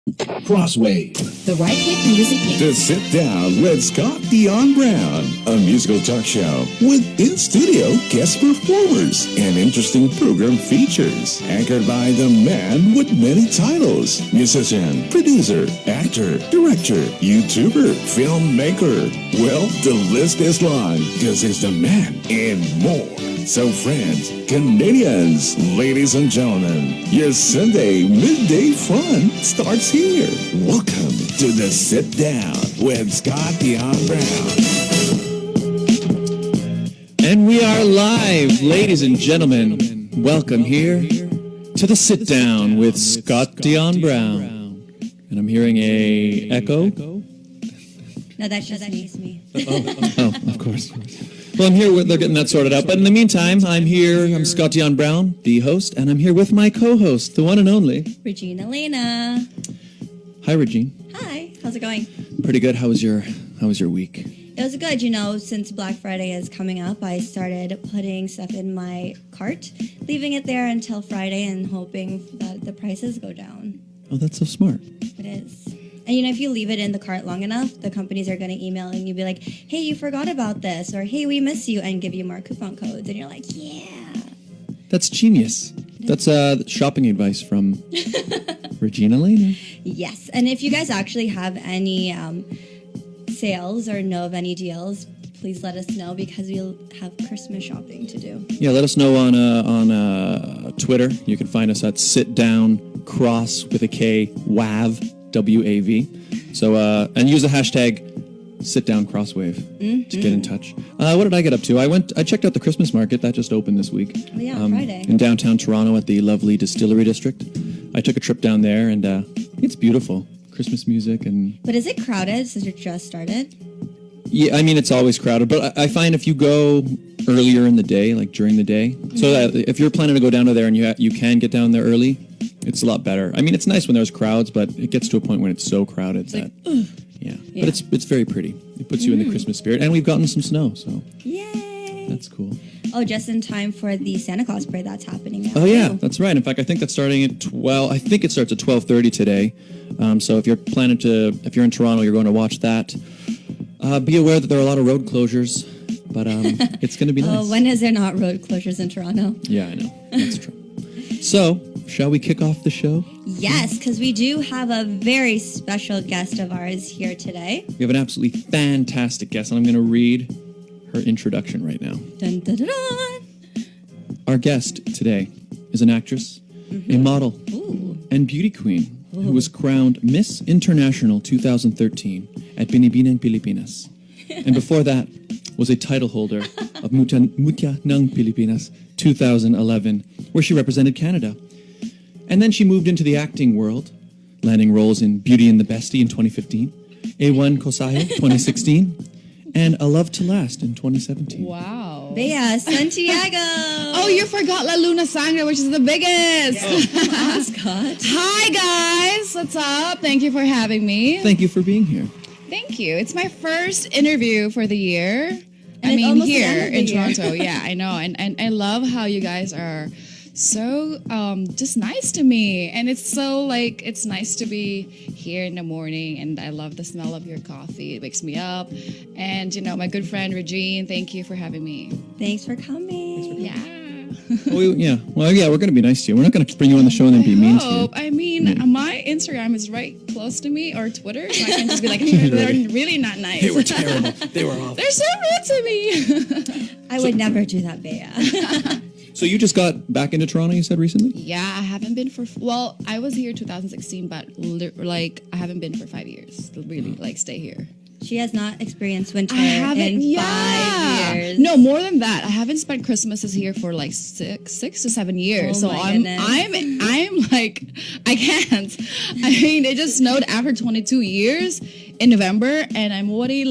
Crosswave. The right hit music mix. To sit down with Scott Dion Brown, a musical talk show with in-studio guest performers and interesting program features, anchored by the man with many titles: musician, producer, actor, director, YouTuber, filmmaker. Well, the list is long because he's the man and more. So friends, Canadians, ladies and gentlemen, your Sunday midday fun starts here. Welcome to the Sit Down with Scott Dion Brown. And we are live, ladies and gentlemen. Welcome here to the Sit Down with Scott Dion Brown. And I'm hearing a echo. No, that's just me. Oh, of course. Well, I'm here. They're getting that sorted out. But in the meantime, I'm here. I'm Scott Dion Brown, the host, and I'm here with my co-host, the one and only Regine, Alaina. Hi, Regine. Hi, how's it going? Pretty good. How was your week? It was good. Since Black Friday is coming up, I started putting stuff in my cart, leaving it there until Friday and hoping that the prices go down. Oh, that's so smart. It is. And if you leave it in the cart long enough, the companies are going to email and you'll be like, hey, you forgot about this, or hey, we miss you, and give you more coupon codes. And you're like, yeah. That's genius. That's shopping advice from Regina Alaina. Yes. And if you guys actually have any sales or know of any deals, please let us know because we'll have Christmas shopping to do. Yeah, let us know on Twitter. You can find us at Sit Down Cross with a K WAV. W-A-V. So, and use the hashtag Sit Down Crosswave to get in touch. What did I get up to? I checked out the Christmas market that just opened this week. Oh, yeah, Friday. In downtown Toronto at the lovely Distillery District. I took a trip down there and it's beautiful. Christmas music and... But is it crowded since it just started? Yeah, I mean, it's always crowded, but I find if you go earlier in the day, like during the day, so that if you're planning to go down to there and you can get down there early, it's a lot better. I mean, it's nice when there's crowds, but it gets to a point when it's so crowded that, yeah. But it's very pretty. It puts you in the Christmas spirit, and we've gotten some snow, so yay! That's cool. Oh, just in time for the Santa Claus parade that's happening now. Oh yeah, that's right. In fact, I think that's starting at 12. I think it starts at 12:30 today. So if you're in Toronto, you're going to watch that. Be aware that there are a lot of road closures, but it's going to be nice. Oh, when is there not road closures in Toronto? Yeah, I know. That's true. So, shall we kick off the show? Yes, because we do have a very special guest of ours here today. We have an absolutely fantastic guest, and I'm going to read her introduction right now. Dun, dun, dun, dun. Our guest today is an actress, a model, and beauty queen who was crowned Miss International 2013 at Binibinang, Pilipinas. And before that was a title holder of Mutya ng Pilipinas 2011, where she represented Canada. And then she moved into the acting world, landing roles in Beauty and the Bestie in 2015, A1 Kosayo 2016, and A Love to Last in 2017. Wow. Bea, Santiago. Oh, you forgot La Luna Sangre, which is the biggest. Come on, Scott. Hi, guys. What's up? Thank you for having me. Thank you for being here. Thank you. It's my first interview for the year. And it's almost the here end of the in year. Toronto. Yeah, I know. And I love how you guys are so just nice to me. And it's so it's nice to be here in the morning. And I love the smell of your coffee. It wakes me up. And, my good friend Regine, thank you for having me. Thanks for coming. Yeah. Well, we're going to be nice to you. We're not going to bring you on the show and then be mean to you. I mean, my Instagram is right close to me, or Twitter, so I can just be like, they're really not nice. They were terrible. They were awful. They're so rude to me. I would never do that, Bea. So you just got back into Toronto, you said recently? Yeah, I haven't been I was here 2016, but I haven't been for 5 years. Really, stay here. She has not experienced winter I haven't, in 5 years. No, more than that. I haven't spent Christmases here for 6 to 7 years. Oh, so my I'm like, I can't. I mean, it just snowed after 22 years in November, and I'm already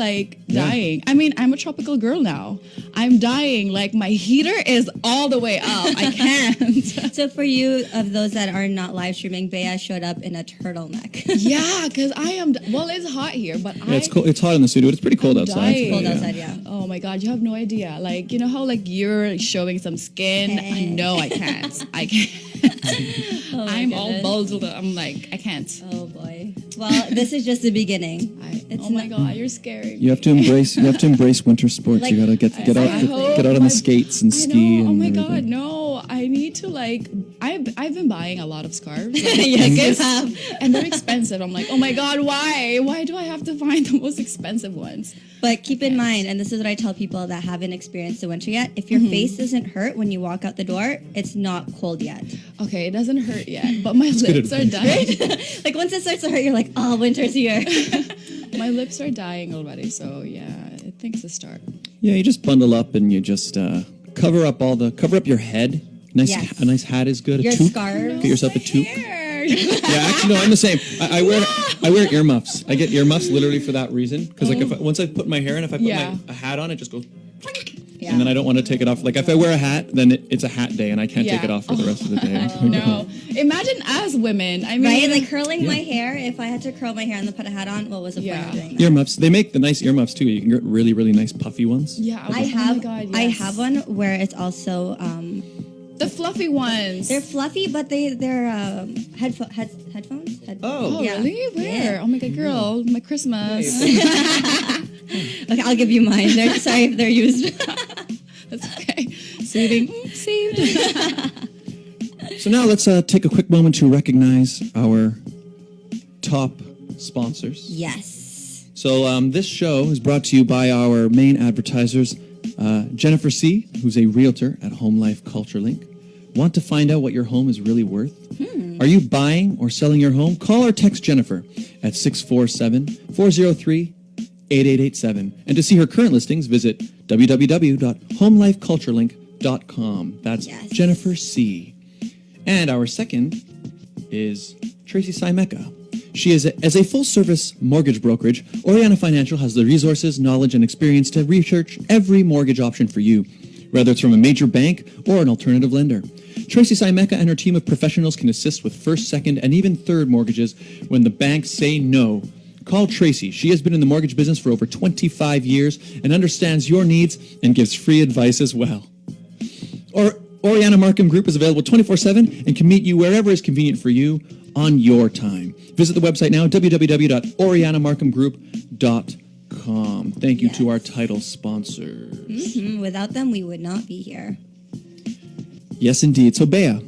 dying. I mean, I'm a tropical girl now. I'm dying. My heater is all the way up. I can't. So for you, of those that are not live streaming, Bea showed up in a turtleneck. Yeah, because I am. Well, it's hot here, but It's cold. It's hot in the studio. It's pretty cold outside. dying. Cold outside, yeah. Oh my God, you have no idea. You know how you're showing some skin? Okay. No, I can't. I can't. Oh my I'm all goodness. bald. I'm like, I can't. Oh boy. Well, this is just the beginning. Oh my God, you're scary. You have to embrace winter sports. Like, you gotta get I hope get out on my- the skates and I ski. know. Oh and my everything. God, no! I need to like. I've been buying a lot of scarves. Yes, you have. And they're expensive. I'm like, oh my God, why? Why do I have to find the most expensive ones? But keep in mind, and this is what I tell people that haven't experienced the winter yet, if your face doesn't hurt when you walk out the door, it's not cold yet. Okay, it doesn't hurt yet, but my lips are dying. Like once it starts to hurt, you're like, oh, winter's here. My lips are dying already. So yeah, I think it's a start. Yeah, you just bundle up and you just cover up your head. Yes. A nice hat is good. Your a toque. scarf. Get yourself a toque. Hair. Yeah, actually, no, I'm the same. I wear earmuffs. I get earmuffs literally for that reason. Because like once I put my hair in, if I put a hat on, it just goes. Yeah. And then I don't want to take it off. Like if I wear a hat, then it's a hat day, and I can't take it off for the rest of the day. No, imagine as women. I mean, Right? Like curling my hair, if I had to curl my hair and then put a hat on, what was the point of doing that? Earmuffs. They make the nice earmuffs too. You can get really, really nice puffy ones. Yeah, I have Oh my God, I yes. have one where it's also The fluffy ones. they're fluffy, but they're headphones. Oh, Yeah. really? Where? Yeah. Oh my God, girl, my Christmas. Okay, I'll give you mine. Sorry if they're used. That's okay. Saved. So now let's take a quick moment to recognize our top sponsors. Yes. So this show is brought to you by our main advertisers, Jennifer C., who's a realtor at Home Life Culture Link. Want to find out what your home is really worth? Are you buying or selling your home? Call or text Jennifer at 647-403-8887. And to see her current listings, visit www.homelifeculturelink.com. That's Yes. Jennifer C. And our second is Tracy Simeka. She is as a full-service mortgage brokerage, Oriana Financial has the resources, knowledge, and experience to research every mortgage option for you, whether it's from a major bank or an alternative lender. Tracy Simeka and her team of professionals can assist with first, second, and even third mortgages when the banks say no. Call Tracy. She has been in the mortgage business for over 25 years and understands your needs and gives free advice as well. Oriana Markham Group is available 24/7 and can meet you wherever is convenient for you on your time. Visit the website now, www.orianamarkhamgroup.com. Thank you to our title sponsors. Without them, we would not be here. Yes, indeed. So, Bea,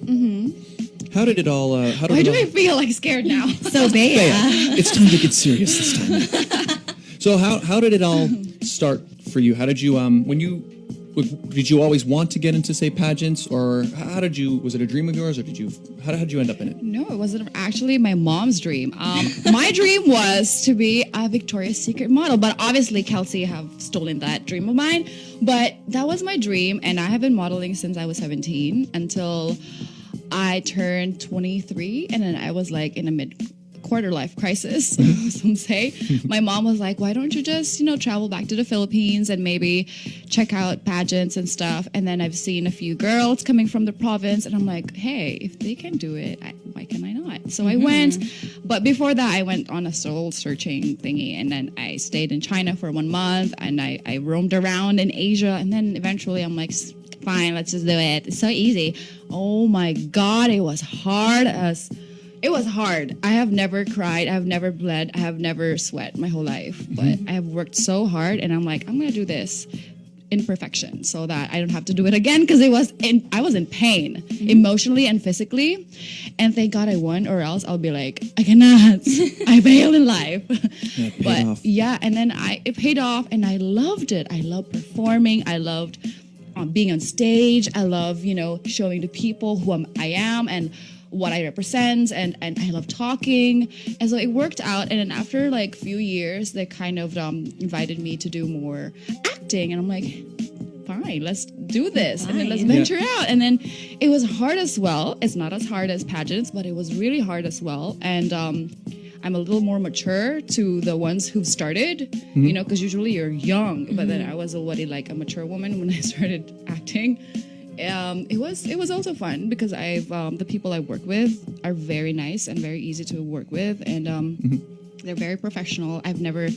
how did it all... Why do I feel like scared now? So, Bea. It's time to get serious this time. So, how did it all start for you? How did you did you always want to get into, say, pageants, or how did you? Was it a dream of yours, or how did you end up in it? No, it wasn't actually my mom's dream. My dream was to be a Victoria's Secret model, but obviously Kelsey have stolen that dream of mine. But that was my dream, and I have been modeling since I was 17 until I turned 23, and then I was like in a quarter life crisis, some say. My mom was like, why don't you just, travel back to the Philippines and maybe check out pageants and stuff. And then I've seen a few girls coming from the province, and I'm like, hey, if they can do it, why can I not? So I went, but before that I went on a soul searching thingy, and then I stayed in China for 1 month, and I roamed around in Asia, and then eventually I'm like, fine, let's just do it. It's so easy. Oh my God, it was hard. I have never cried. I have never bled. I have never sweat my whole life. But I have worked so hard, and I'm like, I'm going to do this in perfection so that I don't have to do it again, because I was in pain emotionally and physically. And thank God I won, or else I'll be like, I cannot. I failed in life. Yeah, it paid But off. yeah, and then it paid off, and I loved it. I loved performing. I loved being on stage. I love, showing the people who I am and what I represent, and I love talking. And so it worked out. And then after like a few years, they kind of invited me to do more acting, and I'm like, fine, let's do this. And then let's venture out. And then it was hard as well. It's not as hard as pageants, but it was really hard as well. And I'm a little more mature to the ones who've started, because usually you're young, but then I was already like a mature woman when I started acting. It was also fun because the people I work with are very nice and very easy to work with, and They're very professional. I've never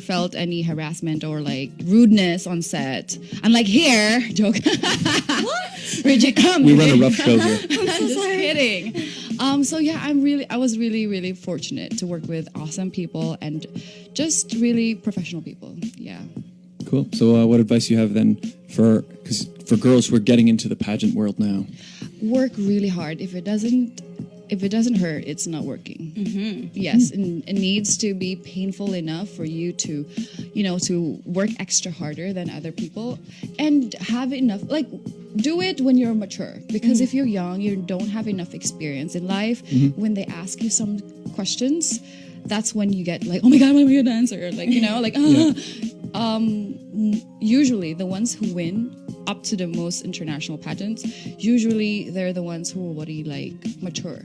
felt any harassment or like rudeness on set. Unlike here, joke. What? Regine, We run a rough show here. I'm just kidding. So yeah, I was really fortunate to work with awesome people and just really professional people. Yeah. Cool. So what advice do you have then for girls who are getting into the pageant world now? Work really hard. If it doesn't hurt, it's not working. Yes, and it needs to be painful enough for you to, to work extra harder than other people and have enough, like, do it when you're mature. Because if you're young, you don't have enough experience in life. When they ask you some questions, that's when you get like, oh my God, what am I going to answer? Like, usually the ones who win up to the most international pageants, usually they're the ones who are already like mature.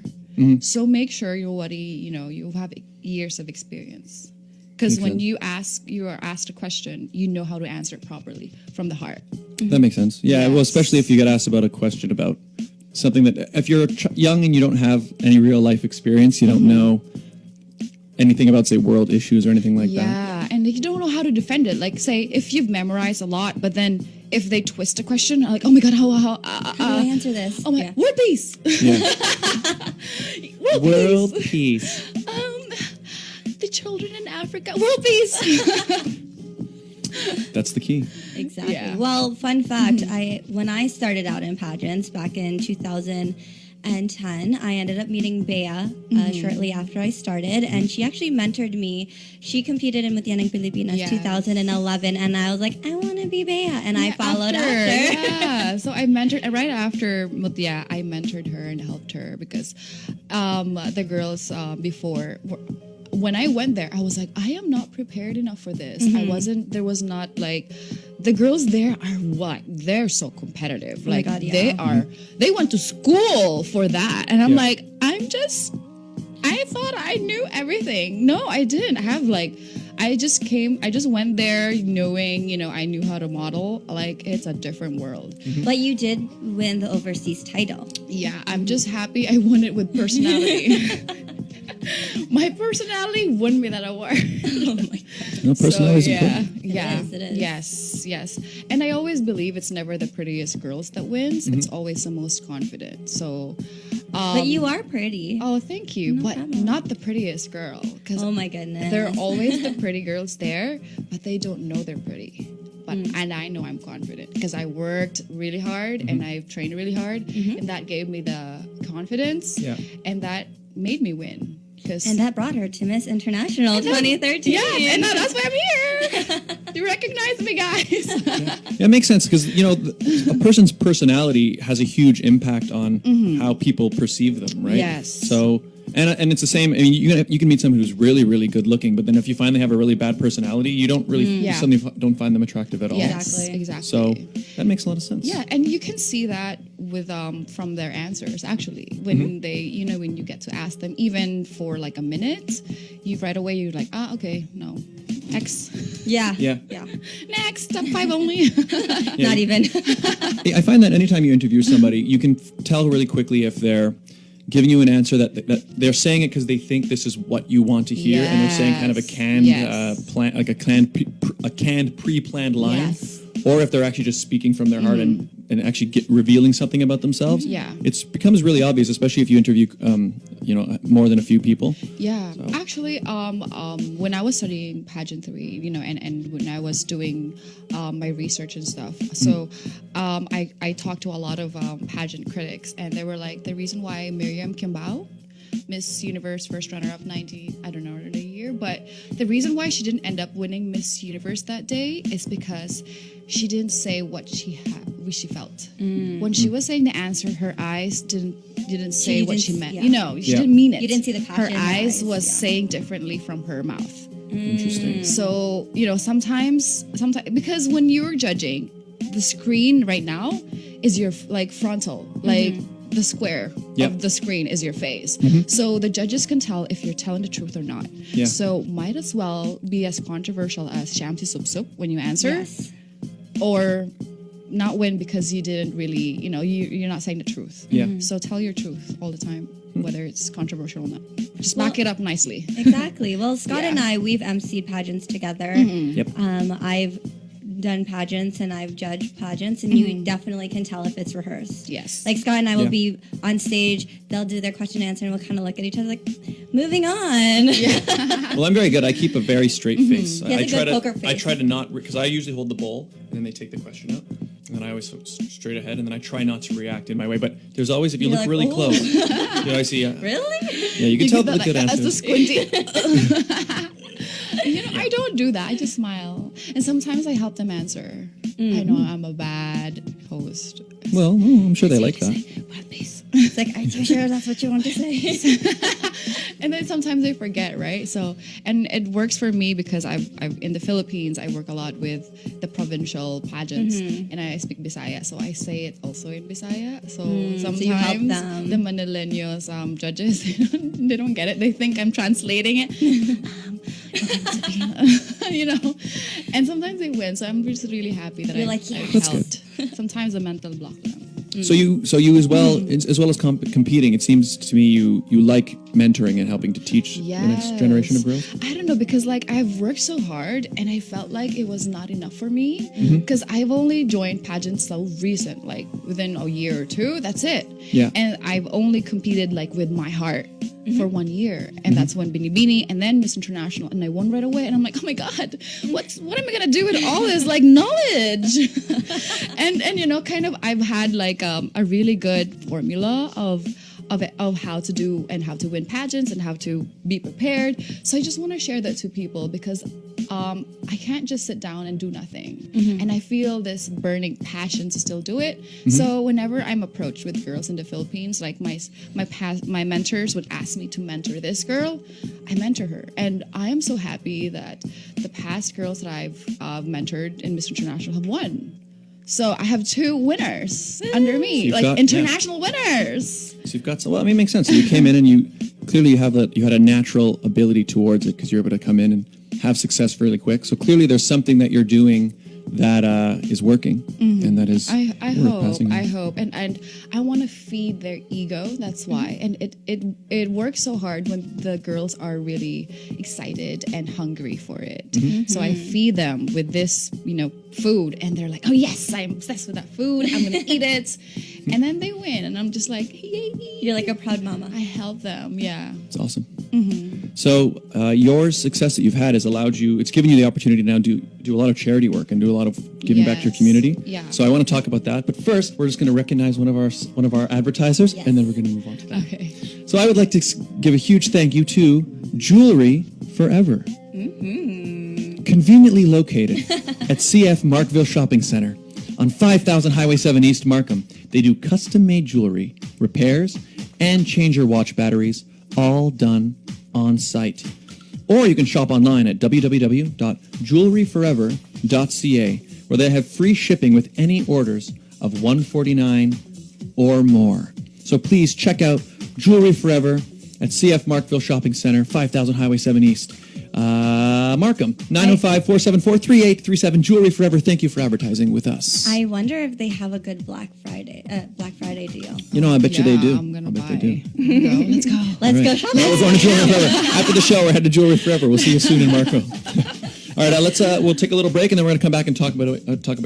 So make sure you're already, you have years of experience. Because when you are asked a question, you know how to answer it properly from the heart. That makes sense. Yeah, well, especially if you get asked about a question about something that, if you're young and you don't have any real life experience, you don't know anything about, say, world issues or anything like that. Yeah, and you don't know how to defend it. Like, say, if you've memorized a lot, but then if they twist a question, like, oh my God, how do I answer this? Oh my, world peace. Yeah. World peace. The children in Africa, world peace. That's the key. Exactly. Yeah. Well, fun fact, when I started out in pageants back in 2010, I ended up meeting Bea shortly after I started, and she actually mentored me. She competed in Mutianang Pilipinas 2011, and I was like, I want to be Bea, and I followed after. Yeah, so I mentored right after Mutia. I mentored her and helped her because the girls before. When I went there, I was like, I am not prepared enough for this. There was not like, the girls there are what? They're so competitive. Like, God, yeah. They went to school for that. And I'm like, I thought I knew everything. No, I didn't. I just went there knowing, I knew how to model. Like, it's a different world. But you did win the overseas title. Yeah, I'm just happy I won it with personality. My personality won me that award. Oh my God. No, personality is important. Yeah. It is. Yes. And I always believe it's never the prettiest girls that wins. It's always the most confident. So, but you are pretty. Oh, thank you. No but problem. not the prettiest girl. Oh my goodness. There are always the pretty girls there, but they don't know they're pretty. But and I know I'm confident because I worked really hard and I've trained really hard, and that gave me the confidence, and that made me win. And that brought her to Miss International 2013. Yeah, and now that's why I'm here. You recognize me, guys. Yeah, it makes sense because, a person's personality has a huge impact on how people perceive them, right? Yes. So, and it's the same. I mean, you can meet someone who's really, really good looking, but then if you find they have a really bad personality, you don't really you suddenly don't find them attractive at all. Yes, exactly. So that makes a lot of sense. Yeah, and you can see that with from their answers actually when they when you get to ask them even for like a minute, you right away you're like, okay, no, next. Yeah. Next, top 5 only. Not even. I find that anytime you interview somebody, you can tell really quickly if they're giving you an answer that they're saying it because they think this is what you want to hear, and they're saying kind of a canned plan, like a canned pre-planned line, or if they're actually just speaking from their heart and actually revealing something about themselves. Yeah, it becomes really obvious, especially if you interview more than a few people. Yeah, so. Actually, when I was studying pageantry, and when I was doing my research and stuff, so I talked to a lot of pageant critics, and they were like, the reason why Miriam Kimbao, Miss Universe first runner-up 90, I don't know the year, but the reason why she didn't end up winning Miss Universe that day is because she didn't say what she felt. When she was saying the answer, her eyes didn't say what she meant. She didn't mean it. You didn't see the passion. Her eyes was saying differently from her mouth. Interesting. So, sometimes because when you're judging, the screen right now is your like frontal, like the square of the screen is your face. So the judges can tell if you're telling the truth or not. Yeah. So might as well be as controversial as Shamsi Sup Sup when you answer. Yes. Or not win because you didn't really, you're not saying the truth. Yeah. So tell your truth all the time. whether it's controversial or not. Just back it up nicely. Exactly. Well, Scott Yeah. and I, we've emceed pageants together. Yep. I've done pageants and I've judged pageants, and you definitely can tell if it's rehearsed. Yes. Like Scott and I will Yeah. be on stage, they'll do their question and answer, and we'll kind of look at each other like, moving on. Well, I'm very good. I keep a very straight face. He has a good poker face. I try to not, because I usually hold the bowl, and then they take the question out. And then I always look straight ahead, and then I try not to react in my way. But there's always, if you You're look like, really "Ooh." close, you know, I see. Really? Yeah, you can tell do the that, good as the answers. squinty. I don't do that. I just smile. And sometimes I help them answer. I know I'm a bad host. Well, I'm sure they like that. What piece? It's like, are you sure that's what you want to say? And then sometimes I forget, right? So, and it works for me because I've in the Philippines, I work a lot with the provincial pageants, and I speak Bisaya, so I say it also in Bisaya. So sometimes you help them. the Manileños judges, they don't get it. They think I'm translating it. You know, and sometimes they win. So I'm just really happy that You're I like, yes. That's helped. Sometimes a mental block them. So you as well as competing, it seems to me you like mentoring and helping to teach the next generation of girls. I don't know, because like I've worked so hard and I felt like it was not enough for me because I've only joined pageants so recent, like within a year or two. That's it. Yeah. And I've only competed like with my heart for 1 year, and that's when Binibini and then Miss International, and I won right away. And I'm like, oh my god, what am I gonna do with all this like knowledge? and you know, kind of I've had like a really good formula of how to do and how to win pageants and how to be prepared. So I just want to share that to people because I can't just sit down and do nothing. And I feel this burning passion to still do it. So whenever I'm approached with girls in the Philippines, like my mentors would ask me to mentor this girl, I mentor her. And I am so happy that the past girls that I've mentored in Miss International have won. So I have 2 winners under me, you've like got- international winners. So you've got some. Well, I mean, it makes sense. So you came in and you had a natural ability towards it because you're able to come in and have success fairly quick. So clearly, there's something that you're doing that is working and that is. I worth passing on. hope, and I want to feed their ego. That's why, and it works so hard when the girls are really excited and hungry for it. So I feed them with this, food, and they're like, "Oh yes, I'm obsessed with that food. I'm gonna eat it," and then they win, and I'm just like, "Yay!" You're like a proud mama. I help them. Yeah. It's awesome. So your success that you've had has allowed you. It's given you the opportunity to now do a lot of charity work and do a lot of giving back to your Yes. community. Yeah. So I want to talk about that. But first, we're just going to recognize one of our advertisers, Yes. and then we're going to move on to that. Okay. So I would like to give a huge thank you to Jewelry Forever. Conveniently located at CF Markville Shopping Center on 5000 Highway 7 East Markham. They do custom-made jewelry, repairs, and change your watch batteries, all done on site. Or you can shop online at www.jewelryforever.ca, where they have free shipping with any orders of $149 or more. So please check out Jewelry Forever at CF Markville Shopping Center, 5000 Highway 7 East. Markham, 905-474-3837. Jewelry Forever, thank you for advertising with us. I wonder if they have a good Black Friday deal. I bet you they do. I'm gonna I bet buy. they do. Let's go. Let's All go right. shopping. Now we're going to Jewelry Forever. After the show, we're headed to Jewelry Forever. We'll see you soon in Markham. All right, we'll take a little break, and then we're going to come back and talk about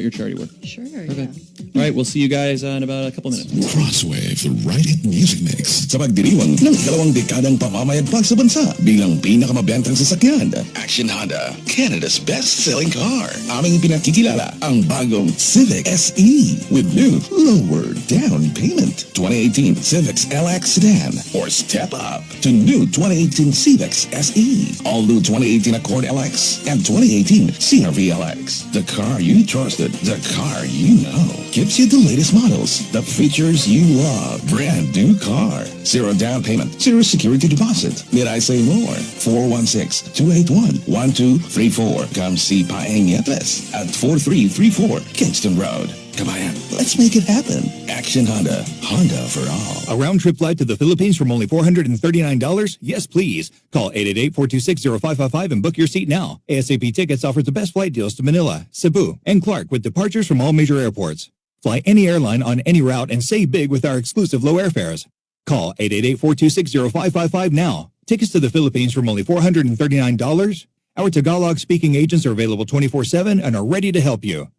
your charity work. Sure. Okay. All right, we'll see you guys in about a couple minutes. Crosswave, the right hit music mix sa pagdiriwang ng 2 dekadang pamamayagpag sa bansa bilang pinakamabentang sasakyan. Action Honda, Canada's best-selling car. Aming pinakikilala ang bagong Civic SE with new lower down payment. 2018 Civics LX Sedan or step up to new 2018 Civics SE. All new 2018 Accord LX and 2018 CRV LX. The car you trusted, the car you know. Gives you the latest models, the features you love. Brand new car. 0 down payment, 0 security deposit. Did I say more? 416-281-1234. Come see Paeng Yepes at 4334 Kingston Road. Kabayan, let's make it happen. Action Honda. Honda for all. A round-trip flight to the Philippines from only $439? Yes, please. Call 888-426-0555 and book your seat now. ASAP Tickets offers the best flight deals to Manila, Cebu, and Clark with departures from all major airports. Fly any airline on any route and save big with our exclusive low airfares. Call 888-426-0555 now. Tickets to the Philippines from only $439. Our Tagalog-speaking agents are available 24/7 and are ready to help you.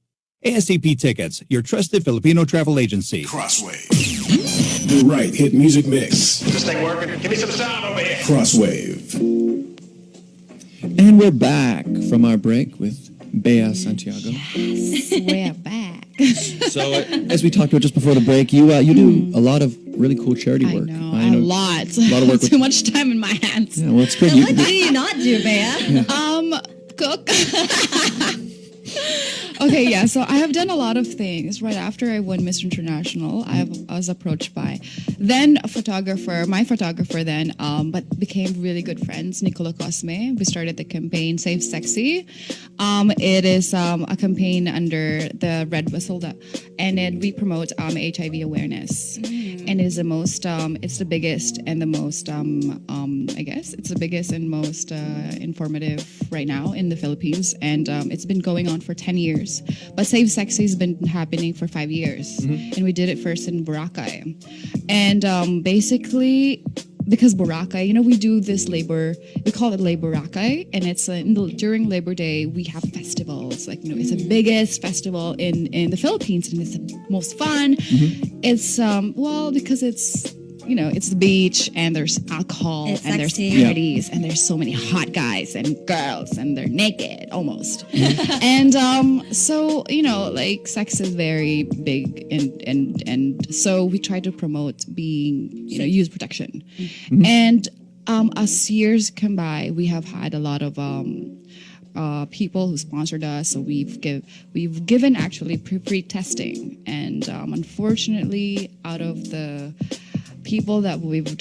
ASAP Tickets, your trusted Filipino travel agency. Crosswave. The right hit music mix. Is this thing working? Give me some sound over here. Crosswave. And we're back from our break with Bea Santiago. We're back. So, as we talked about just before the break, you do a lot of really cool charity I work. know, a lot. A lot of work. Too much time in my hands. Yeah, well, it's good. And what do you not do, Bea? Cook. Okay, yeah. So I have done a lot of things. Right after I won Miss International, I was approached by then a photographer, my photographer then, but became really good friends, Nicola Cosme. We started the campaign Save Sexy. It is a campaign under the Red Whistle, and then we promote HIV awareness. And it is the most, it's the biggest and the most, I guess, it's the biggest and most informative right now in the Philippines. And it's been going on for 10 years. But Save Sexy has been happening for 5 years. And we did it first in Boracay. And basically, because Boracay, we do this we call it Labor Boracay, and it's during Labor Day, we have festivals. Like, it's the biggest festival in the Philippines, and it's the most fun. It's, because it's, it's the beach, and there's alcohol, It's and sexy. there's parties, and there's so many hot guys and girls, and they're naked almost. And so sex is very big, and so we try to promote being use protection. And as years come by, we have had a lot of people who sponsored us, so we've given actually pre-testing, and unfortunately, out of the people that we've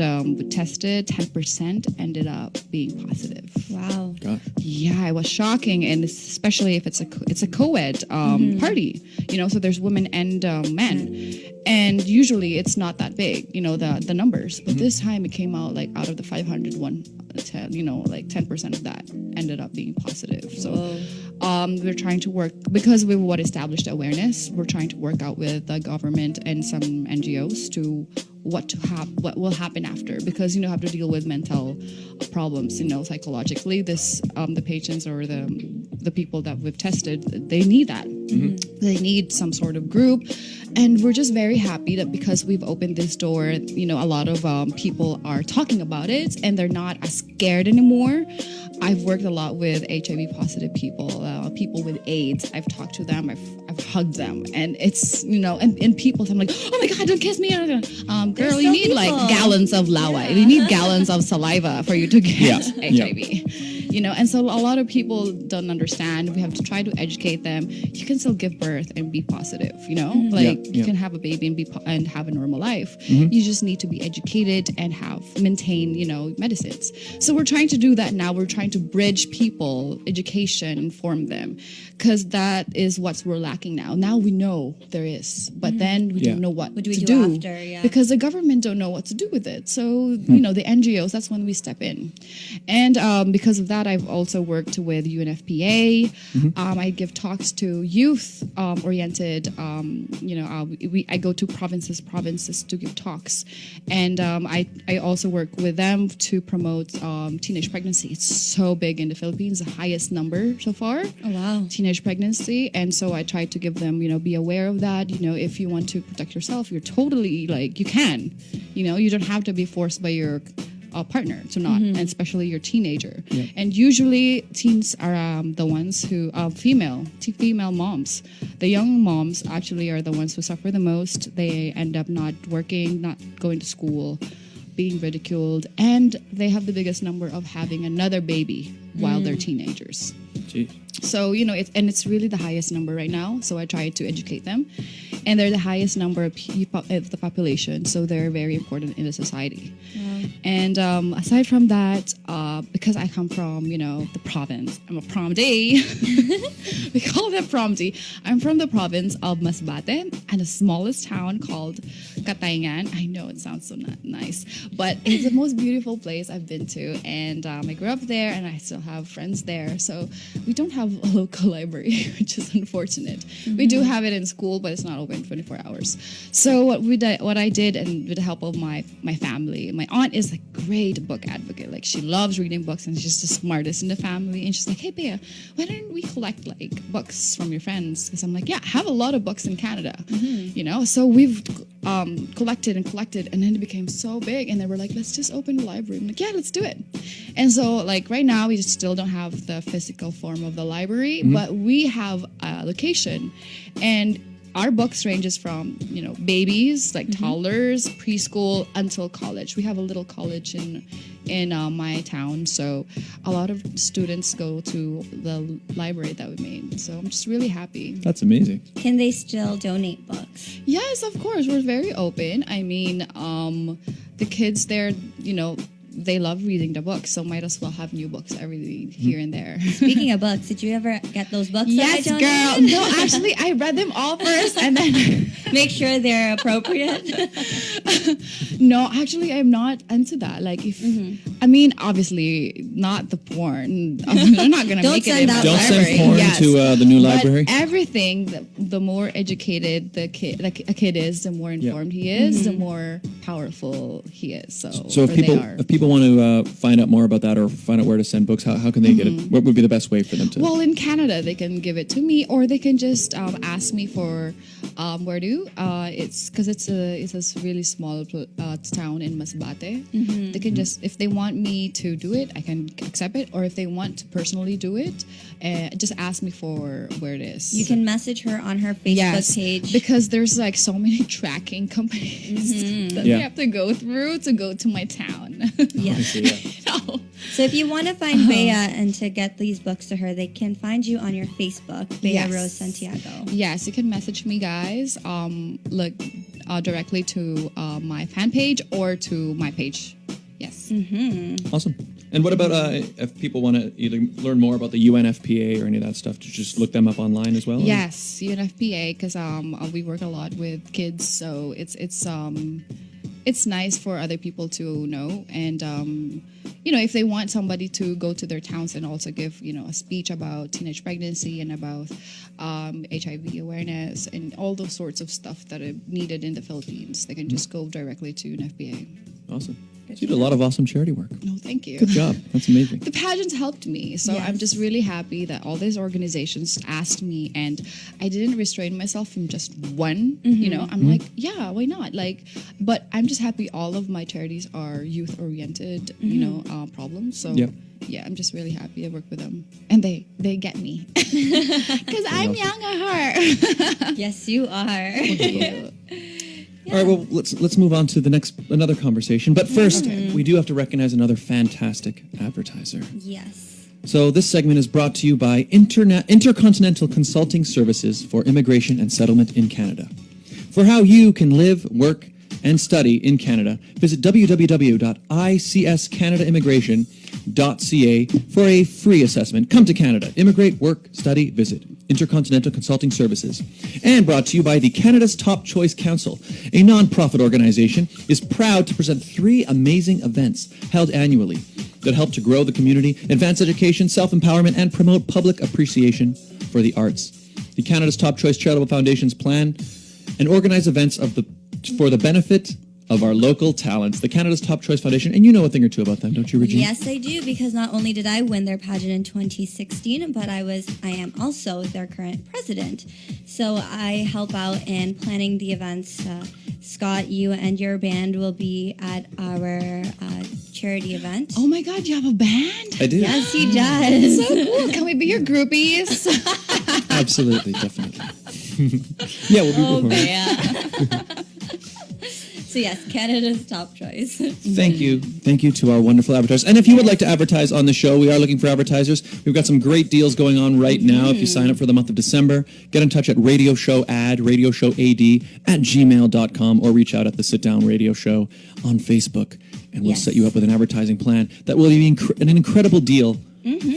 tested, 10% ended up being positive. Wow. God. Yeah, it was shocking, and especially if it's a co-ed party, so there's women and men, and usually it's not that big, the numbers. But this time it came out like out of the 500, 10% of that ended up being positive. So we're trying to work, because we established awareness. We're trying to work out with the government and some NGOs to what will happen after, because have to deal with mental problems, psychologically. The patients or the people that we've tested, they need that. They need some sort of group, and we're just very happy that because we've opened this door, a lot of people are talking about it, and they're not as scared anymore. I've worked a lot with HIV positive people, people with AIDS. I've talked to them, I've hugged them, and it's and people, I'm like, oh my God, don't kiss me. Girl, you need like gallons of lawa. You need gallons of saliva for you to get HIV. And so a lot of people don't understand. We have to try to educate them. You can still give birth and be positive, you can have a baby and have a normal life. You just need to be educated and maintain, medicines. So we're trying to do that now. We're trying to bridge people, education, inform them, because that is what we're lacking now. Now we know there is, but then we don't know what do we to do after? Yeah. because the government don't know what to do with it. So, the NGOs, that's when we step in. And because of that, I've also worked with UNFPA. I give talks to youth-oriented, I go to provinces to give talks. And I also work with them to promote teenage pregnancy. It's so big in the Philippines, the highest number so far. Oh, wow. Teenage pregnancy. And so I try to give them, be aware of that. If you want to protect yourself, you're totally, you can. You don't have to be forced by your partner to not, and especially your teenager. And usually teens are the ones who female moms. The young moms actually are the ones who suffer the most. They end up not working, not going to school, being ridiculed, and they have the biggest number of having another baby while they're teenagers. Jeez. So, it's really the highest number right now. So I try to educate them. And they're the highest number of the population. So they're very important in the society. And aside from that, because I come from, the province, I'm a promdee. We call them promdee. I'm from the province of Masbate and the smallest town called Katayngan. I know it sounds so nice, but it's the most beautiful place I've been to. And I grew up there and I still have friends there. So we don't have a local library, which is unfortunate. We do have it in school, but it's not open 24 hours. So what I did, and with the help of my family, my aunt is a great book advocate. Like, she loves reading books and she's the smartest in the family. And she's like, hey, Bea, why don't we collect like books from your friends? Because I'm like, yeah, I have a lot of books in Canada, So we've collected, and then it became so big. And they were like, let's just open a library. I'm like, yeah, let's do it. And so, like, right now, we still don't have the physical form of the library, but we have a location. And our books ranges from, babies, like toddlers, preschool, until college. We have a little college in my town, so a lot of students go to the library that we made. So I'm just really happy. That's amazing. Can they still donate books? Yes, of course. We're very open. I mean, the kids there, they love reading the books, so might as well have new books every here and there. Speaking of books, did you ever get those books? Yes, that I girl. donated? No, actually, I read them all first, and then Make sure they're appropriate. no, actually, I'm not into that. Like, if I mean, obviously, not the porn. They're not gonna Don't make it send in that the Don't library. send porn Yes. to the new library. But everything, the more educated a kid is, the more informed he is, the more powerful he is. So if people want to find out more about that or find out where to send books, how can they get it? What would be the best way for them to? Well, in Canada, they can give it to me, or they can just ask me for where to. It's because it's a really small town in Masbate. They can just, if they want me to do it, I can accept it, or if they want to personally do it, just ask me for where it is. You can message her on her Facebook page. Because there's like so many tracking companies that they have to go through to go to my town. Yes. No. So if you want to find Bea and to get these books to her, they can find you on your Facebook, Bea Yes. Rose Santiago. Yes, you can message me, guys. Look directly to my fan page or to my page. Yes. Awesome. And what about if people want to either learn more about the UNFPA or any of that stuff, to just look them up online as well? Yes, UNFPA, because we work a lot with kids, so it's nice for other people to know. And if they want somebody to go to their towns and also give a speech about teenage pregnancy and about HIV awareness and all those sorts of stuff that are needed in the Philippines, they can just go directly to UNFPA. Awesome. So you do a lot of awesome charity work. No, thank you. Good job. That's amazing. The pageants helped me, so Yes. I'm just really happy that all these organizations asked me, and I didn't restrain myself from just one. I'm like, yeah, why not? But I'm just happy all of my charities are youth-oriented, problems. So yeah, I'm just really happy I work with them, and they get me because I'm young at heart. Yes, you are. All right, well, let's move on to another conversation. But first, we do have to recognize another fantastic advertiser. Yes. So this segment is brought to you by Intercontinental Consulting Services for Immigration and Settlement in Canada. For how you can live, work, and study in Canada, visit www.icscanadaimmigration.ca for a free assessment. Come to Canada. Immigrate, work, study, visit. Intercontinental Consulting Services. And brought to you by the Canada's Top Choice Council, a non-profit organization, is proud to present 3 amazing events held annually that help to grow the community, advance education, self-empowerment, and promote public appreciation for the arts. The Canada's Top Choice Charitable Foundations plan and organize events for the benefit of our local talents, the Canada's Top Choice Foundation. And you know a thing or two about them, don't you, Regine? Yes, I do, because not only did I win their pageant in 2016, but I am also their current president. So I help out in planning the events. Scott, you and your band will be at our charity event. Oh my God, you have a band? I do. Yes, he does. So cool. Can we be your groupies? Absolutely, definitely. Yeah, we'll be performing. Bea. So yes, Canada's top choice. Thank you. Thank you to our wonderful advertisers. And if you would like to advertise on the show, we are looking for advertisers. We've got some great deals going on right now. If you sign up for the month of December, get in touch at radioshowad@gmail.com or reach out at the Sit Down Radio Show on Facebook. And we'll set you up with an advertising plan that will be an incredible deal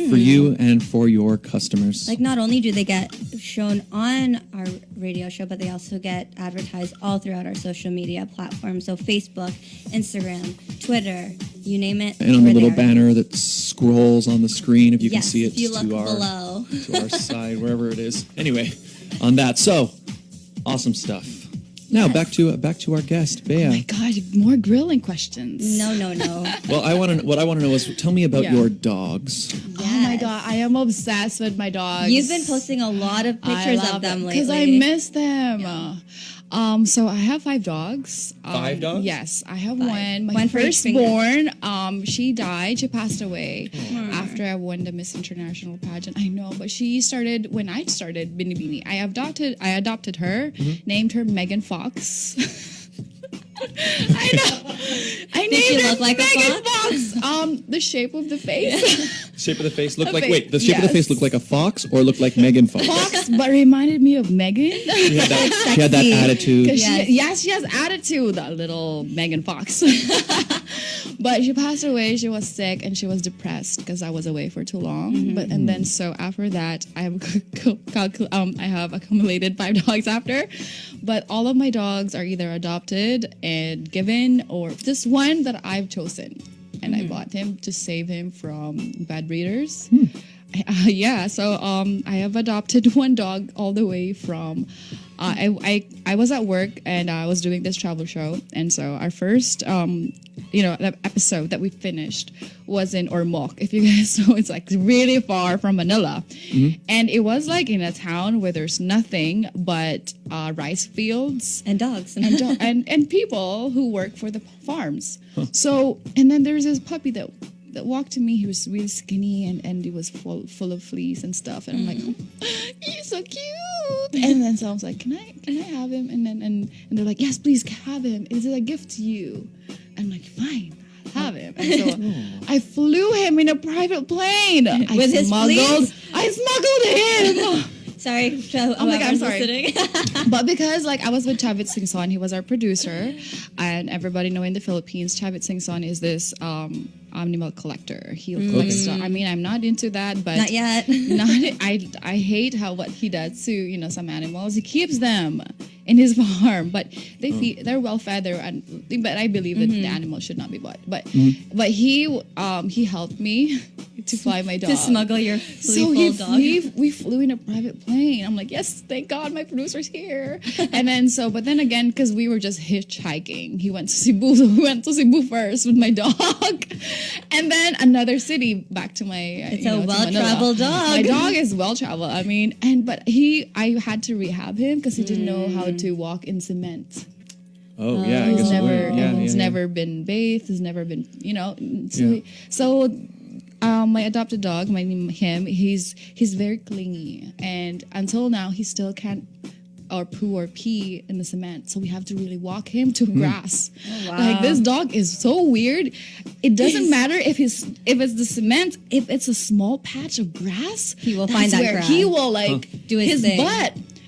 for you and for your customers. Like, not only do they get shown on our radio show, but they also get advertised all throughout our social media platforms. So Facebook, Instagram, Twitter, you name it. And on the we're little there. banner that scrolls on the screen, if you can see it, if you look to below. our side, wherever it is. Anyway, on that. So, awesome stuff. Now, back to our guest, Bea. Oh my God, more grilling questions. No. Well, what I want to know is, tell me about your dogs. Oh my God, I am obsessed with my dogs. You've been posting a lot of pictures of them lately. because I miss them. So I have 5 dogs. 5 dogs? Yes, I have one. My One for each firstborn, she died. She passed away after I won the Miss International pageant. I know, but she started when I started Binibini. I adopted her, named her Megan Fox. I know. I named she her look like a Megan Fox. The shape of the face. Shape of the face looked A like, face, wait, the shape of the yes. face looked like a fox or looked like Megan Fox? Fox, but reminded me of Megan. She had that attitude. She has attitude, that little Megan Fox. But she passed away. She was sick and she was depressed because I was away for too long. And then so after that, I have accumulated 5 dogs after. But all of my dogs are either adopted and given, or just one that I've chosen, and I bought him to save him from bad breeders. So I have adopted one dog all the way from. I was at work and I was doing this travel show, and so our first the episode that we finished was in Ormoc. If you guys know, it's like really far from Manila, and it was like in a town where there's nothing but rice fields And dogs. and people who work for the farms. So, and then there's this puppy that walked to me. He was really skinny and he was full of fleas and stuff. And I'm like, he's so cute. And then so I was like, can I have him? And they're like, yes, please have him. It's a gift to you. I'm like, fine, I'll have him. And so I flew him in a private plane. With his fleas? I smuggled him. Sorry. Oh my God, I'm sorry. Listening. But because I was with Chavit Singson, he was our producer, and everybody know in the Philippines, Chavit Singson is this animal collector. He collects stuff. I mean, I'm not into that, but Not yet. I hate what he does to some animals. He keeps them in his farm, but they're well fed. But I believe that the animals should not be bought. But he helped me to fly my dog. To smuggle your flea full dog. We flew in a private plane. I'm like, yes, thank God my producer's here. And then but then again, because we were just hitchhiking, he went to Cebu. So we went to Cebu first with my dog, and then another city back to my. It's a well-traveled dog. My dog is well-traveled. I mean, but I had to rehab him because he didn't know how to walk in cement. Oh, yeah. I guess He's never been bathed. He's never been, So my adopted dog, he's very clingy, and until now he still can't or poo or pee in the cement, so we have to really walk him to grass. Oh, wow. Like, this dog is so weird. It doesn't matter if it's the cement, if it's a small patch of grass, he will find that grass. He will do his thing.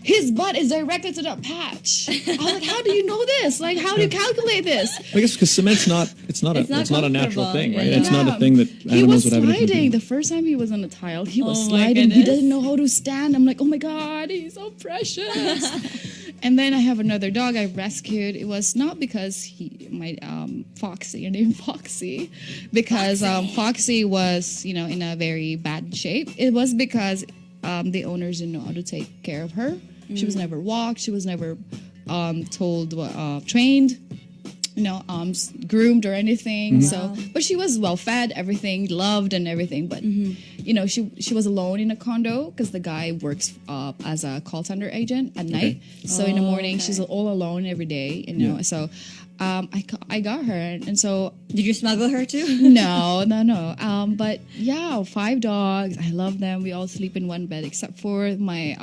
His butt is directed to that patch. I was like, how do you know this? Like, how do you calculate this? I guess because cement's it's not a natural thing, right? It's not a thing that animals would have. He was sliding. The first time he was on the tile, he was sliding. He didn't know how to stand. I'm like, oh my God, he's so precious. And then I have another dog I rescued. It was not because Foxy, named Foxy, because Foxy was, in a very bad shape. It was because the owners didn't know how to take care of her. She was never walked. She was never trained, groomed or anything. So, but she was well fed, everything, loved and everything. But she was alone in a condo because the guy works as a call center agent at night. So in the morning she's all alone every day. So I got her, and so Did you smuggle her too? no. But yeah, 5 dogs. I love them. We all sleep in one bed except for my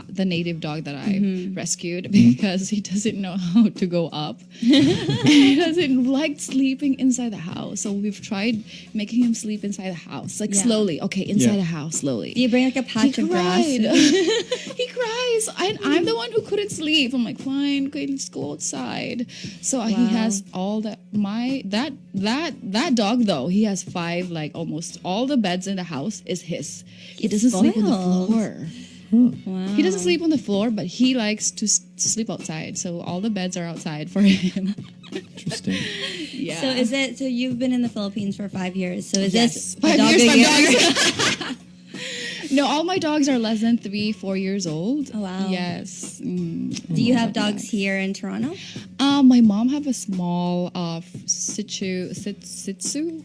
the native dog that I rescued because he doesn't know how to go up. He doesn't like sleeping inside the house. So we've tried making him sleep inside the house, like slowly. Okay, inside the house, slowly. Do you bring like a patch of grass? He cries, and I'm the one who couldn't sleep. I'm like, fine, okay, let's go outside. So he has all that. That dog though, he has 5, like almost all the beds in the house is his. He doesn't sleep on the floor. Wow. He doesn't sleep on the floor, but he likes to sleep outside. So all the beds are outside for him. Interesting. Yeah. So so you've been in the Philippines for 5 years. So is Yes. this 5 a dog years, a 5 year? dogs. No, all my dogs are less than 3-4 years old. Oh, wow. Yes. Do you have dogs here in Toronto? My mom have a small Shih Tzu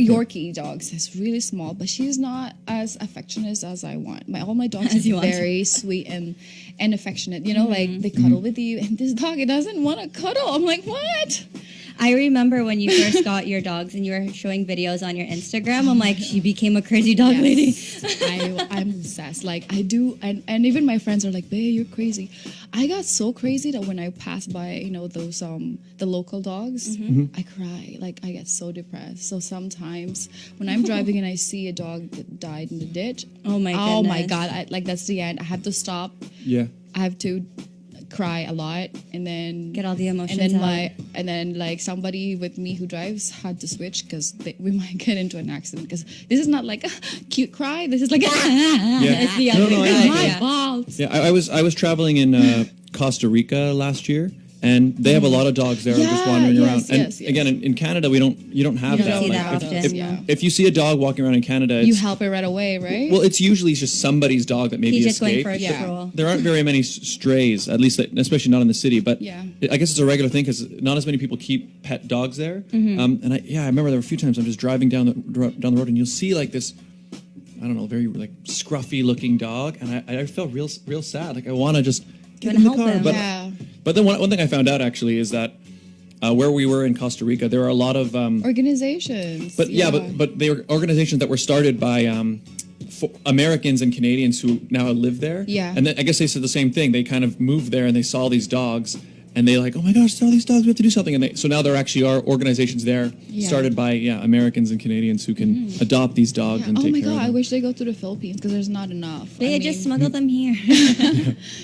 Yorkie dogs. It's really small, but she's not as affectionate as I want. All my dogs As you are want. very sweet and affectionate. You know, like they cuddle with you, and this dog, it doesn't want to cuddle. I'm like, what? I remember when you first got your dogs and you were showing videos on your Instagram. I'm like, she became a crazy dog lady. I'm obsessed. Like I do, and even my friends are like, "Babe, you're crazy." I got so crazy that when I pass by, those the local dogs, I cry. Like I get so depressed. So sometimes when I'm driving and I see a dog that died in the ditch, Oh my oh my goodness. god, that's the end. I have to stop. Yeah. I have to cry a lot, and then Get all the emotions and then out. like somebody with me who drives had to switch because we might get into an accident, because this is not like a cute cry. This is like It's the No, other no, I guy. know. my Yeah. fault. Yeah, I was traveling in Costa Rica last year, and they have a lot of dogs there just wandering around. And yes. again, in Canada, you don't have You don't that. see Like, that if, often, if, yeah. if you see a dog walking around in Canada, You it's, help it right away, right? well, it's usually just somebody's dog that maybe He's just going escaped. for a Yeah. stroll. There aren't very many strays, at least, especially not in the city. But Yeah. I guess it's a regular thing because not as many people keep pet dogs there. And I remember there were a few times I'm just driving down the road, and you'll see like this, I don't know, very like scruffy looking dog, and I felt real sad. Like I want to just get wanna in the help car, him. but Yeah. but then one thing I found out actually is that where we were in Costa Rica, there are a lot of Organizations. but they were organizations that were started by Americans and Canadians who now live there. Yeah. And then I guess they said the same thing. They kind of moved there and they saw these dogs and they like, oh my gosh, there are these dogs. We have to do something. And so now there actually are organizations there started by Americans and Canadians who can adopt these dogs Yeah. and Oh take my care god, of I them. wish they go to the Philippines because there's not enough. They I just mean, smuggle them here.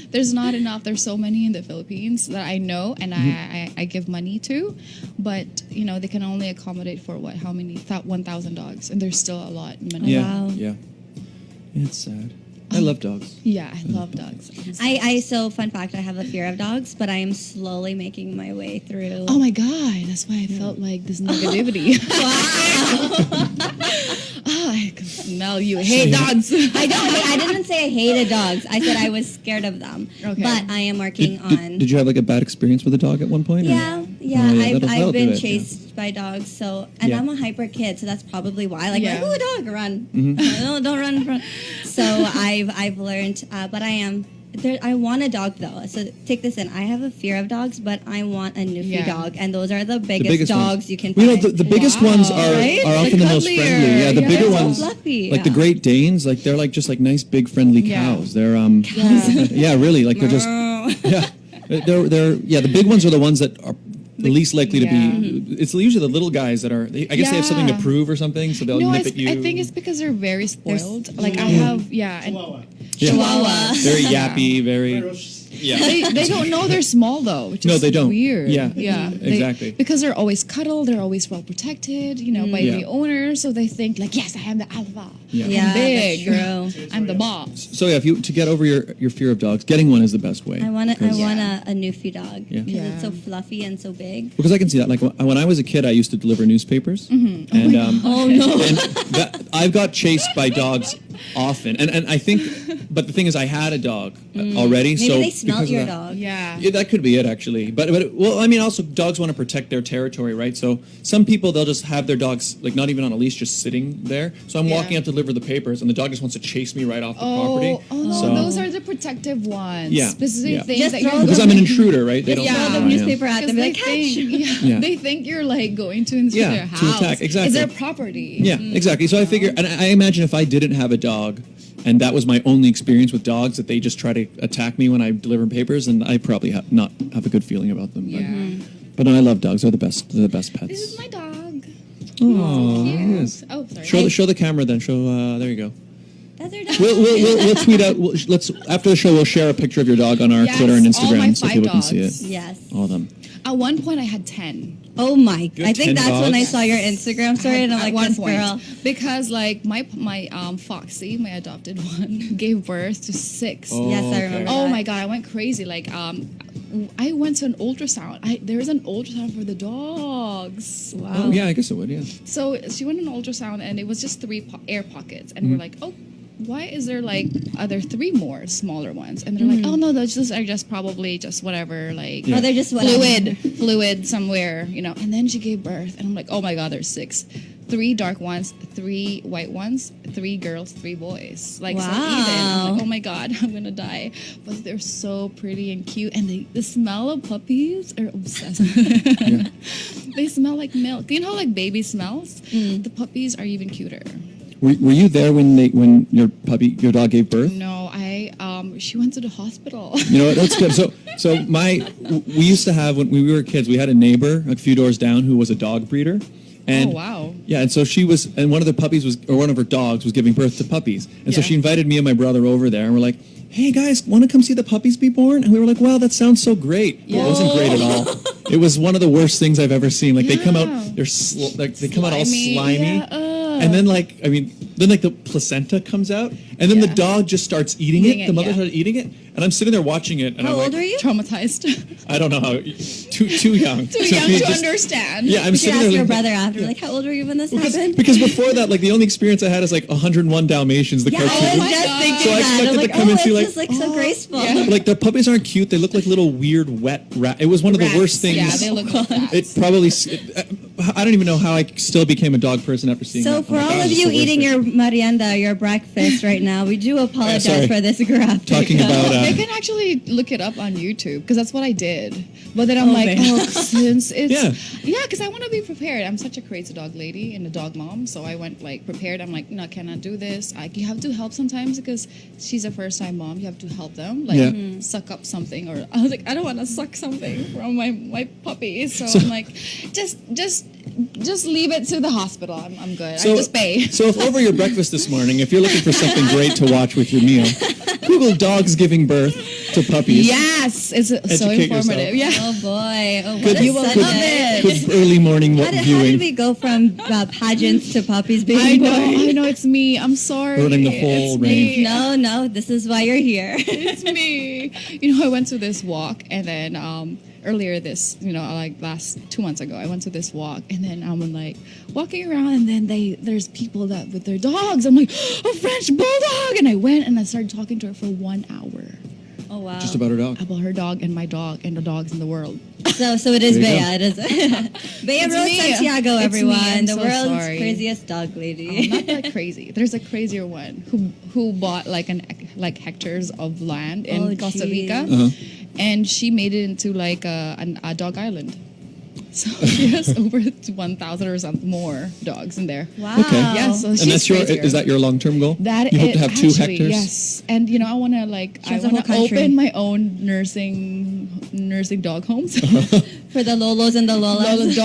there's not enough. There's so many in the Philippines that I know and I give money to, but they can only accommodate for how many 1,000 dogs, and there's still a lot in Manila. Yeah, Wow. yeah. It's sad. I love dogs. Yeah, I love dogs. So fun fact, I have a fear of dogs, but I am slowly making my way through. Oh my god, that's why I felt like this negativity. I can smell you. Hate dogs. I didn't say I hated dogs. I said I was scared of them. Okay. But I am working on. Did you have like a bad experience with a dog at one point? or- Yeah. Oh, yeah, that'll I've do been it, yeah. chased by dogs. So, and Yeah. I'm a hyper kid, so that's probably why. Like, Yeah. ooh, a dog, run! No, don't run from. So I've learned, but I am. I want a dog though. So take this in. I have a fear of dogs, but I want a Newfie dog, and those are the biggest, biggest ones. dogs you can You find. know, the biggest Wow. ones are, Right? are The often the most cuddlier. friendly. Yeah, the Yeah. bigger They're so ones, fluffy, like the yeah. Great Danes, like they're like just like nice, big, friendly Yeah. cows. They're yeah, really, like they're just they're the big ones are the ones that are the least likely to be. It's usually the little guys that are. I guess they have something to Yeah. prove or something, so they'll No, nip at you. I think it's because they're very spoiled. Like I have, and Chihuahua. very yappy, very. Yeah. they don't know they're small though, which No, is they don't. weird. Yeah. They- Exactly. because they're always cuddled, they're always well protected, by Yeah. the owner. So they think like, yes, I am the alpha. Yeah. Yeah, I'm big. that's true. I'm the boss. So yeah, if you to get over your fear of dogs, getting one is the best way. I want Yeah. a Newfie dog Yeah. because Yeah. it's so fluffy and so big. Because I can see that. Like when I was a kid, I used to deliver newspapers, Oh no! and I've got chased by dogs often, and I think But the thing is, I had a dog already. Maybe so they smelt because of your that- dog. Yeah, that could be it actually. But well, I mean, also dogs want to protect their territory, right? So some people they'll just have their dogs like not even on a leash, just sitting there. So I'm walking up to deliver the papers, and the dog just wants to chase me right off the property. Oh no, So- those are the protective ones. Yeah, Specific yeah. things Just that throw you're them- Because I'm an intruder, right? They don't Yeah. know Throw who the I am. newspaper at them, be like, think, catch. Yeah. they think you're like going to intrude Yeah, their to house. attack, exactly. It's their property. Yeah, exactly. So I figure, and I imagine if I didn't have a dog, and that was my only experience with dogs, that they just try to attack me when I deliver papers, and I probably not have a good feeling about them. Yeah. But no, I love dogs. They're the best. They're the best pets. This is my dog. Oh, Cute. yes. Oh, sorry. Show the camera then. Show. There you go. That's her dog. We'll tweet out. Let's after the show we'll share a picture of your dog on our Yes, Twitter and all Instagram my so 5 people can see it. dogs. Yes. All of them. At one point, I had 10. Oh my! You I have think 10 that's when I dogs? saw your Instagram story, and I'm At like, one this point, girl. because like my Foxy, my adopted one, gave birth to 6. Oh, Yes, I okay. remember. Oh that. my god, I went crazy. Like I went to an ultrasound. There was an ultrasound for the dogs. Wow. Oh yeah, I guess it would. Yeah. So she went on an ultrasound, and it was just 3 air pockets, and we're like, oh, why is there like other 3 more smaller ones? And they're like, oh no, those are just probably just whatever, like Oh, they're just whatever. fluid somewhere, you know. And then she gave birth, and I'm like, oh my god, there's 6. 3 dark ones, 3 white ones, 3 girls, 3 boys. Like so even. I'm Wow. like, oh my god, I'm gonna die. But they're so pretty and cute, and the smell of puppies are obsessed. They smell like milk. Do you know how like baby smells? The puppies are even cuter. Were you there when your dog gave birth? No, she went to the hospital. You know what? That's good. So we used to have when we were kids, we had a neighbor a few doors down who was a dog breeder. And Oh, wow. Yeah, and so one of the puppies one of her dogs was giving birth to puppies, and so Yeah. she invited me and my brother over there, and we're like, "Hey guys, want to come see the puppies be born?" And we were like, "Wow, that sounds so great." Well, it wasn't great at all. It was one of the worst things I've ever seen. Like they come out, they come out all slimy. Yeah, And then then the placenta comes out, and then the dog just starts eating Eating it. it, The mother yeah. started eating it, and I'm sitting there watching it. And How I'm old like, are you? traumatized. I don't know how. Too young. Too young to understand. Yeah, I'm You should sitting ask there your like, brother after, like, how old were you when this happened? because before that, like the only experience I had is like 101 Dalmatians, the Yeah, I cartoon. was just God. thinking So I that. expected I'm to like, come oh, and see, it's like, just like so graceful. Yeah. Like the puppies aren't cute. They look like little weird wet rat. It was one of the worst things. Yeah, they look like rats. It probably. I don't even know how I still became a dog person after seeing So that. for Oh my all God, of it's you the worst eating thing. your merienda, your breakfast right now, we do apologize sorry. for this graphic. Talking about They can actually look it up on YouTube because that's what I did. But then I'm like, man. since it's Yeah. because I want to be prepared. I'm such a crazy dog lady and a dog mom, so I went like prepared. I'm like, no, I cannot do this. You have to help sometimes because she's a first time mom. You have to help them, like Yeah. suck up something. Or I was like, I don't want to suck something from my puppy. So I'm like, just leave it to the hospital. I'm good. I just pay. So if over your breakfast this morning, if you're looking for something great to watch with your meal, Google dogs giving birth to puppies. Yes, it's so Educate informative. yourself. Yeah. Oh boy! Oh, what Good, a Sunday! good early morning How did viewing. we go from pageants to puppies being I know, born? I know, it's me. I'm sorry. Ruining the whole It's range. me. No, this is why you're here. It's me. You know, I went to this walk, and then earlier this, like last 2 months ago, I went to this walk, and then I'm like walking around, and then there's people that with their dogs. I'm like, a French bulldog, and I went and I started talking to her for 1 hour Oh wow! Just about her dog. about her dog and my dog and the dogs in the world. So it is There you Bea. It is Bea It's Rose me. Santiago, It's me. everyone. I'm The so world's sorry. craziest dog lady. Not that crazy. There's a crazier one who bought like hectares of land in Oh, Costa geez. Rica, and she made it into like a dog island. So she has over 1,000 or something more dogs in there. Wow. Okay. Yeah, so And she's that's crazier. is that your long-term goal? That you hope it- to have 2 actually, hectares. Yes, and I want to She has a whole to country. open my own nursing dog homes. For the Lolos and the Lolas.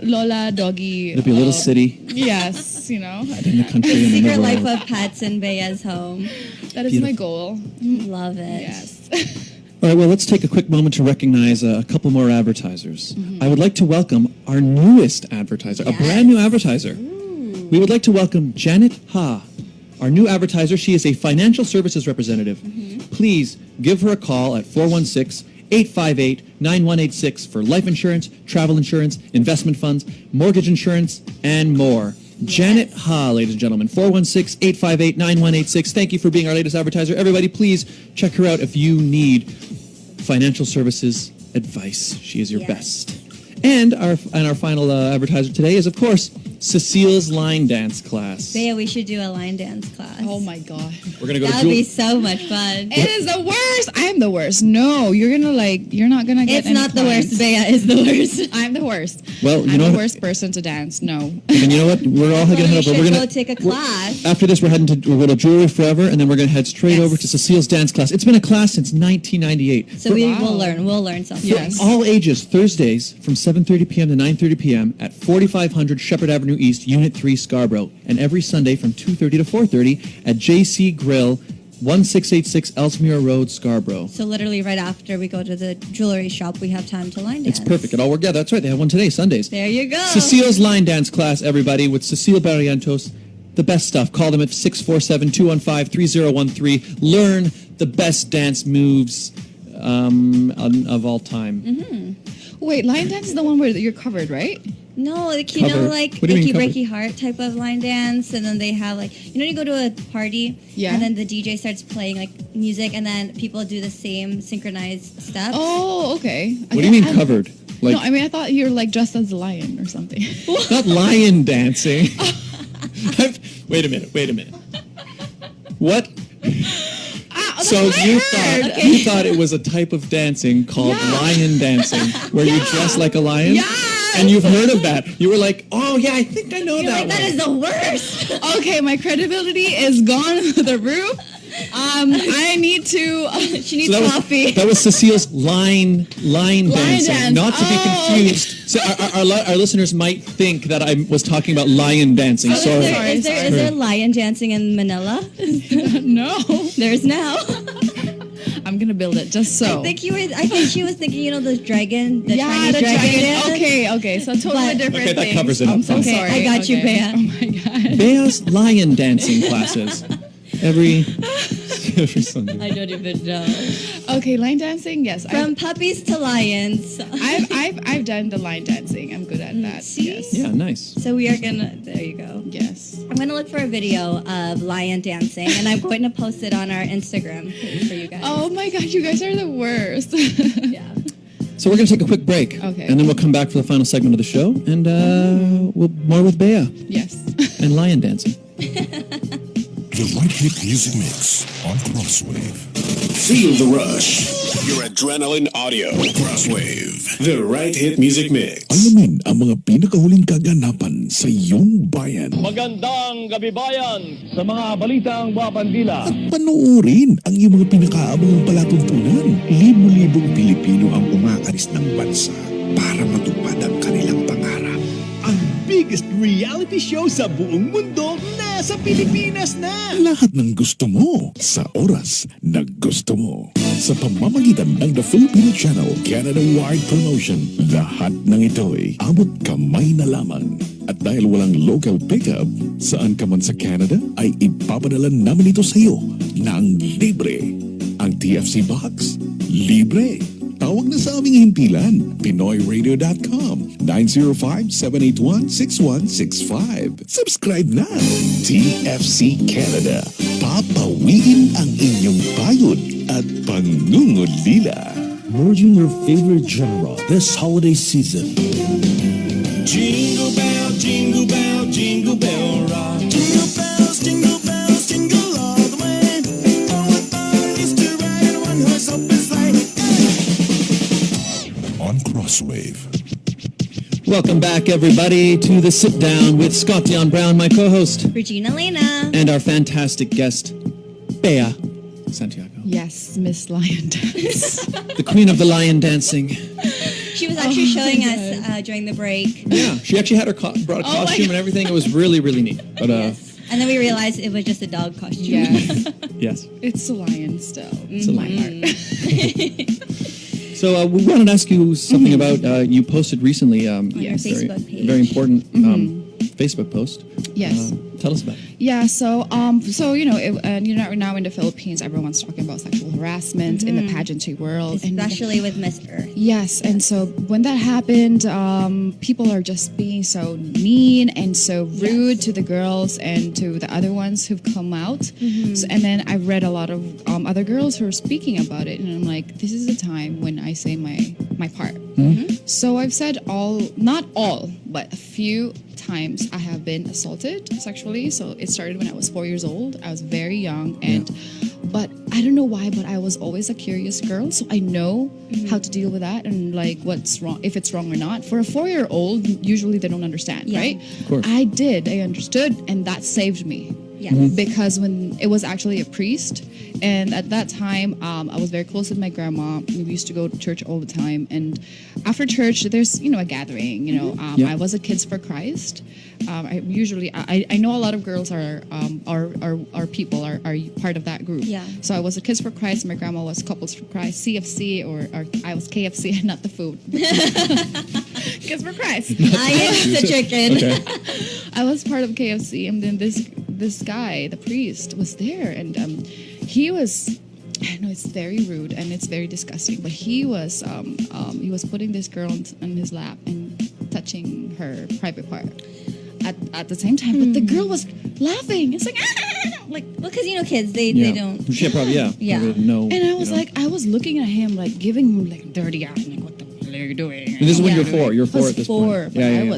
Lola doggy. It'll be a little city Yes, in the country in the Secret middle life of. of pets in Bea's home. that is my goal. Love it. Yes. All right, well, let's take a quick moment to recognize a couple more advertisers. Mm-hmm. I would like to welcome our newest advertiser, a brand new advertiser. We would like to welcome Janet Ha, our new advertiser. She is a financial services representative. Mm-hmm. Please give her a call at 416-858-9186 for life insurance, travel insurance, investment funds, mortgage insurance, and more. Janet Ha, ladies and gentlemen, 416-858-9186. Thank you for being our latest advertiser. Everybody, please check her out if you need financial services advice. She is your best. And our final advertiser today is, of course, Cecile's line dance class. Bea, we should do a line dance class. Oh my god. We're gonna go That to would be so much fun. It is the worst. I'm the worst. No, you're not gonna get It's any not the clients. worst. Bea is the worst. I'm the worst. Well, you I'm know the what? worst person to dance. No. And you know what? We're all gonna Well, head you over. should We're gonna go take a class. After this, we're going to Jewelry Forever, and then we're going to head straight Yes. over to Cecile's dance class. It's been a class since 1998. So we will learn. We'll learn something. Yes. All ages, Thursdays from 7:30 p.m. to 9:30 p.m. at 4500 Shepherd Avenue East, Unit 3, Scarborough. And every Sunday from 2:30 to 4:30 at JC Grill, 1686 Ellesmere Road, Scarborough. So literally right after we go to the jewelry shop, we have time to line dance. It's perfect. It all worked. Yeah, that's right. They have one today, Sundays. There you go. Cecile's line dance class, everybody, with Cecile Barrientos. The best stuff. Call them at 647-215-3013. Learn the best dance moves of all time. Mm-hmm. Wait, line dance is the one where you're covered, right? No, like, Covered. like What do you mean Icky covered? Breaky Heart type of line dance, and then they have like, you go to a party, Yeah. and then the DJ starts playing like music, and then people do the same synchronized steps. Oh, okay. What do you mean covered? Like, No, I mean I thought you were like dressed as a lion or something. not lion dancing. Wait a minute. What? That's So what I you heard. thought it was a type of dancing called Yeah. lion dancing, where you dress like a lion? Yes! And you've heard of that. You were like, oh yeah, I think I know You're that like, that one. is the worst. Okay, my credibility is gone through the roof. I need to. She needs So coffee. that was Cecile's line dancing, dance. not to be Oh, confused. So our listeners might think that I was talking about lion dancing. Is Sorry. there lion dancing in Manila? No, There's now. I'm gonna build it just so. I think she was thinking, the dragon, the yeah, Chinese the dragon. dance. Okay. So totally But- different Okay, that things. covers it up. I'm so Okay, sorry. I got you, Bea. Oh my god. Bea's lion dancing classes every Sunday. I don't even know. Okay, line dancing. Yes, From puppies to lions. I've done the line dancing. I'm good at that. See? Yes. Yeah, nice. So we are gonna. There you go. Yes. I'm gonna look for a video of lion dancing, and I'm going to post it on our Instagram page for you guys. Oh my god, you guys are the worst. yeah. So we're going to take a quick break. Okay. And then we'll come back for the final segment of the show. And we'll more with Bea Yes. and lion dancing. The right hit music mix on Crosswave. Feel the rush. Your adrenaline audio. Crosswave. The right hit music mix. Alamin ang mga pinakahuling kaganapan sa iyong bayan. Magandang gabi bayan sa mga balitang Wapandila. At panoorin ang iyong mga pinakaabangang palatuntunan. Libo-libong Pilipino ang umaalis ng bansa para matupad ang kanilang pangarap. Ang biggest reality show sa buong mundo nasa Pilipinas na! Lahat ng gusto mo sa oras na gusto mo. Sa pamamagitan ng The Filipino Channel Canada-wide promotion, lahat ng ito'y abot kamay na lamang. At dahil walang local pickup, saan ka man sa Canada ay ipapadala namin ito sa iyo ng libre. Ang TFC box, libre. Tawag na sa aming himpilan, PinoyRadio.com, 905-781-6165. Subscribe na! TFC Canada, papawiin ang inyong pagod at pangungulila. Merging your favorite genre this holiday season. Jingle bell, jingle bell, jingle bell rock. Jingle bells, jingle bells, jingle all the way. Oh, what fun it is to ride in one horse open sleigh. On Crosswave. Welcome back, everybody, to the Sit Down with Scott Dion Brown, my co-host, Regine, Alaina. and our fantastic guest, Bea Santiago, Yes, Miss Lion Dance. the queen of the lion dancing. She was actually showing us during the break. Yeah, she actually had her brought a Oh my costume and everything. It was really, really neat. But And then we realized it was just a dog costume. Yes, yes, it's a lion still. it's a lion. So we wanted to ask you something about you posted recently. your Facebook page. very important Facebook post Yes. Tell us about it. Yeah, so and now in the Philippines, everyone's talking about sexual harassment in the pageantry world, Especially with Miss Earth. Yes, and so when that happened, people are just being so mean and so rude to the girls and to the other ones who've come out. So, and then I've read a lot of other girls who are speaking about it, and I'm like, this is the time when I say my part. So I've said not all, but a few times I have been assaulted sexually. So it started when I was 4 years old. I was very young, but I don't know why, but I was always a curious girl, so I know how to deal with that and like what's wrong, if it's wrong or not. For a 4-year-old, usually they don't understand, right? Of course. I understood, and that saved me. Yes. Because when it was actually a priest, and at that time I was very close with my grandma. We used to go to church all the time, and after church there's a gathering. I was a Kids for Christ. I know a lot of girls are people are part of that group. Yeah. So I was a Kids for Christ. My grandma was Couples for Christ, CFC, or I was KFC, not the food. Kids for Christ. I ate the chicken. Okay. I was part of KFC, and then this guy, the priest, was there, and he was. I know it's very rude and it's very disgusting, but he was putting this girl on his lap and touching her private part at the same time. But the girl was laughing. It's like Well, because kids, they don't. Yeah, probably, yeah. Yeah. Probably didn't know, and I was like, I was looking at him like giving him like dirty eye, like what the hell are you doing? And this is when Yeah. you're 4. You're 4 I was at this 4, point. but Yeah, yeah, I yeah.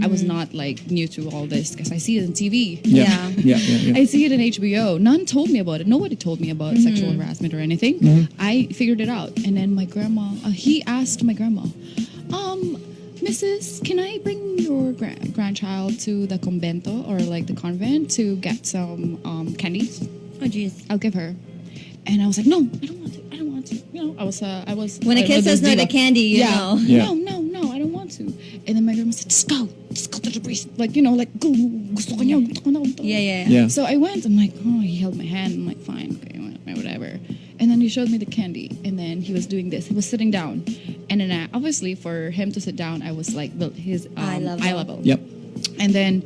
I was not like new to all this because I see it on TV. Yeah. Yeah. Yeah. I see it in HBO. None told me about it. Nobody told me about sexual harassment or anything. I figured it out. And then my grandma, he asked my grandma, Mrs., can I bring your grandchild to the convento or like the convent to get some candies? Oh, jeez. I'll give her. And I was like, no, I don't want to. I was. When a kid says no to candy, you know. Yeah. No, I don't want to. And then my grandma said, just go to the priest. Like, go. Yeah. So I went. I'm like, oh, he held my hand. I'm like, fine, okay, whatever. And then he showed me the candy. And then he was doing this. He was sitting down. And then obviously for him to sit down, I was like his eye level. Yep. And then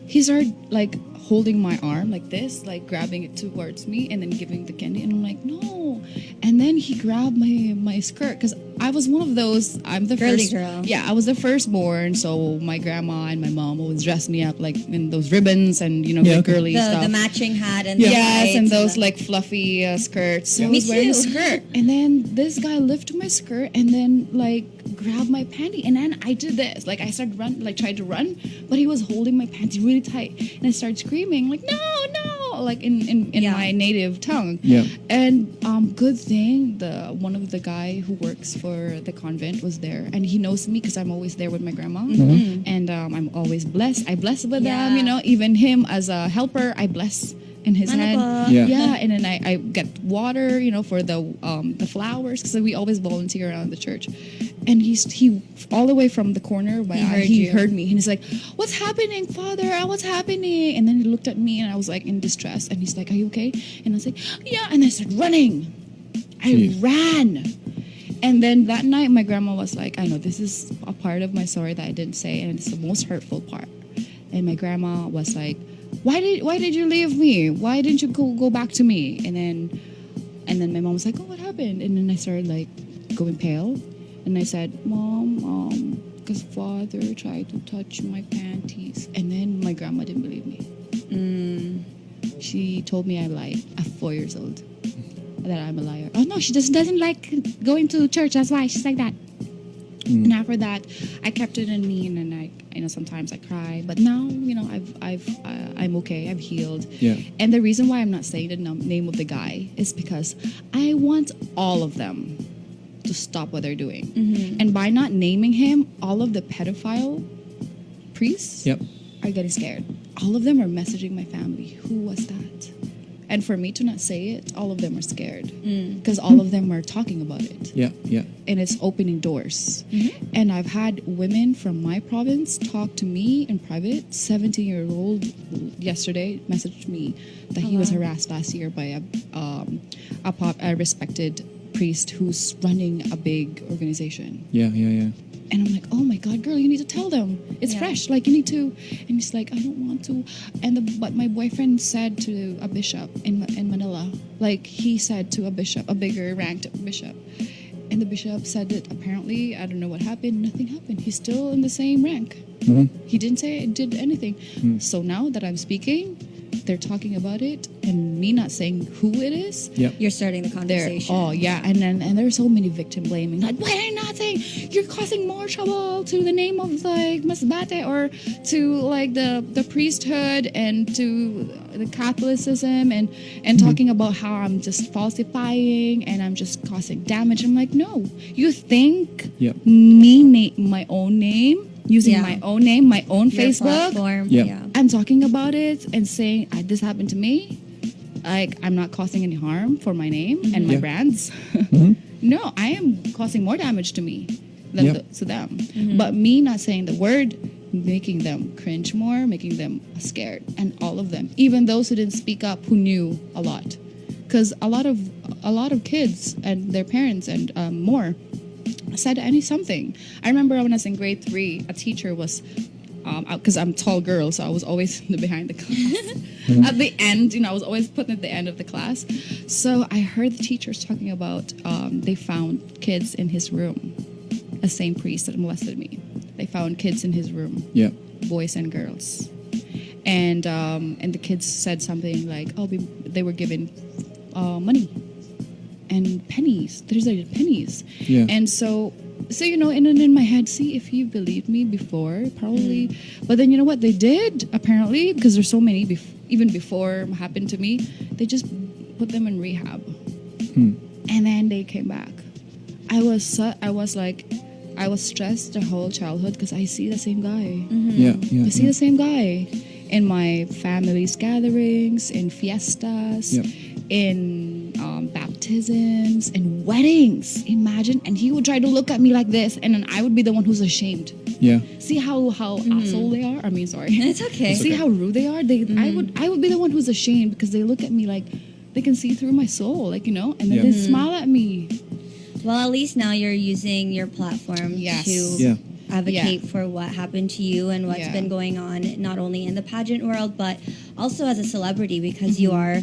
he started like holding my arm like this, like grabbing it towards me and then giving the candy. And I'm like, no. And then he grabbed my skirt because I was one of those. I'm the Girly first girl. Yeah, I was the firstborn. So my grandma and my mom always dressed me up like in those ribbons and Yeah, okay. girly stuff. The matching hat and Yes, the and lights those the- like fluffy skirts. So I Me was wearing a too. skirt, and then this guy lifted my skirt and then like grabbed my panty, and then I did this. Like I started tried to run, but he was holding my panty really tight, and I started screaming like no, like in Yeah. my native tongue. Yeah. And good thing one of the guy who works for the convent was there, and he knows me because I'm always there with my grandma, and I'm always blessed. I bless with them, Yeah. even him as a helper, I bless in his hand. Manapa. Yeah. And then I get water, for the flowers because we always volunteer around the church. And he all the way from the corner of my eye, he heard me, and he's like, "What's happening, Father? What's happening?" And then he looked at me, and I was like in distress, and he's like, "Are you okay?" And I was like, "Yeah." And I started running. I ran. And then that night, my grandma was like, "I know this is a part of my story that I didn't say, and it's the most hurtful part." And my grandma was like, why did you leave me? Why didn't you go back to me? And then my mom was like, "Oh, what happened?" And then I started like going pale, and I said, "Mom, because Father tried to touch my panties." And then my grandma didn't believe me. She told me I lied at 4 years old, that I'm a liar. Oh no, she just doesn't like going to church. That's why she's like that. And after that, I kept it in me, and then sometimes I cry. But now, I'm okay. I've healed. Yeah. And the reason why I'm not saying the name of the guy is because I want all of them to stop what they're doing. And by not naming him, all of the pedophile priests Yep. are getting scared. All of them are messaging my family. Who was that? And for me to not say it, all of them are scared because all of them are talking about it. Yeah. Yeah. And it's opening doors. And I've had women from my province talk to me in private. 17-year-old yesterday messaged me that he was harassed last year by a respected priest who's running a big organization. Yeah. And I'm like, oh my God, girl, you need to tell them. It's fresh. Like, you need to. And he's like, I don't want to. But my boyfriend said to a bishop in Manila, like, he said to a bishop, a bigger ranked bishop. And the bishop said that apparently, I don't know what happened, nothing happened. He's still in the same rank. He didn't say it did anything. So now that I'm speaking, they're talking about it, and me not saying who it is. You're starting the conversation. And there's so many victim blaming. Like, why are you not saying you're causing more trouble to the name of like Masbate or to like the priesthood and to the Catholicism and talking about how I'm just falsifying and I'm just causing damage. I'm like, no, you think me my own name. Using my own name, my own Your Facebook. platform. I'm talking about it and saying this happened to me. Like, I'm not causing any harm for my name and my brands. No, I am causing more damage to me than to them. But me not saying the word, making them cringe more, making them scared, and all of them, even those who didn't speak up, who knew a lot, because a lot of kids and their parents and more said something. I remember when I was in grade 3, a teacher was, because I'm a tall girl, so I was always behind the class. At the end, I was always put at the end of the class. So I heard the teachers talking about they found kids in his room, a same priest that molested me. They found kids in his room, boys and girls, and the kids said something like, "Oh, they were given money." And pennies. There's like pennies. And so in my head, see, if you believed me before, probably. But then you know what they did, apparently, because there's so many, even before it happened to me, they just put them in rehab. And then they came back. I was stressed the whole childhood because I see the same guy. I see the same guy in my family's gatherings, in fiestas, in baptisms and weddings. Imagine, and he would try to look at me like this, and then I would be the one who's ashamed. See how asshole they are. I mean, sorry. It's okay. See how rude they are. I would be the one who's ashamed because they look at me like they can see through my soul, like and then they smile at me. Well, at least now you're using your platform to advocate for what happened to you and what's been going on, not only in the pageant world, but also as a celebrity, because you are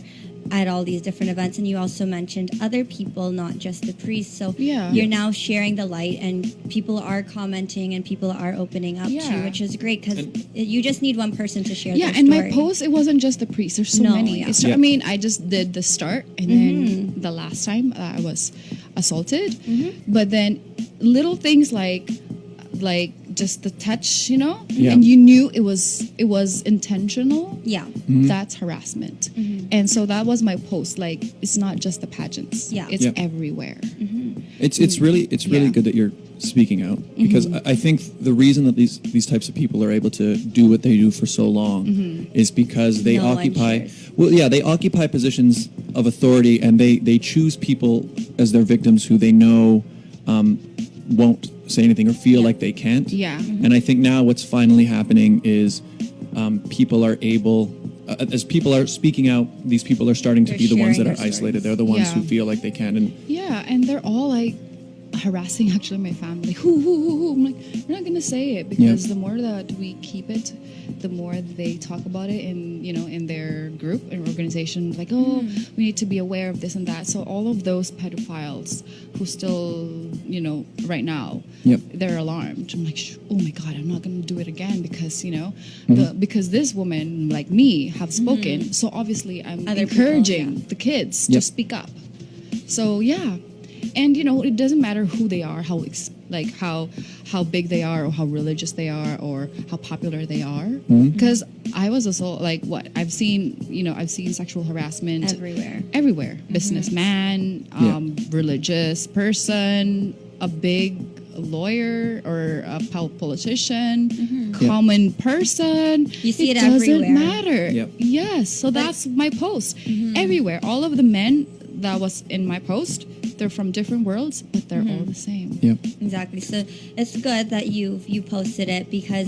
at all these different events, and you also mentioned other people, not just the priests. So you're now sharing the light, and people are commenting and people are opening up to, which is great, because you just need one person to share their and story. my post, it wasn't just the priests. There's so many. I mean, I just did the start, and then the last time I was assaulted, but then little things like just the touch, and you knew it was intentional. That's harassment. And so that was my post. Like, it's not just the pageants. It's everywhere. It's really good that you're speaking out, because I think the reason that these types of people are able to do what they do for so long is because they they occupy positions of authority, and they choose people as their victims who they know won't say anything or feel like they can't. And I think now what's finally happening is people are able, as people are speaking out, these people are starting to be the ones that are isolated. They're the ones who feel like they can. And and they're all like harassing actually my family. Who? I'm like, we're not gonna say it, because the more that we keep it, the more they talk about it in their group and organization, like, we need to be aware of this and that. So all of those pedophiles who still, right now, they're alarmed. I'm like, oh my God, I'm not going to do it again, because, because this woman like me have spoken. So obviously I'm encouraging the kids to speak up. So and it doesn't matter who they are, how big they are, or how religious they are, or how popular they are. Because I was also I've seen sexual harassment everywhere. Businessman, religious person, a big lawyer or a politician, common person. You see it doesn't everywhere. Matter. Yes. So that's my post. Everywhere. All of the men that was in my post, they're from different worlds, but they're all the same. Exactly. So it's good that you posted it, because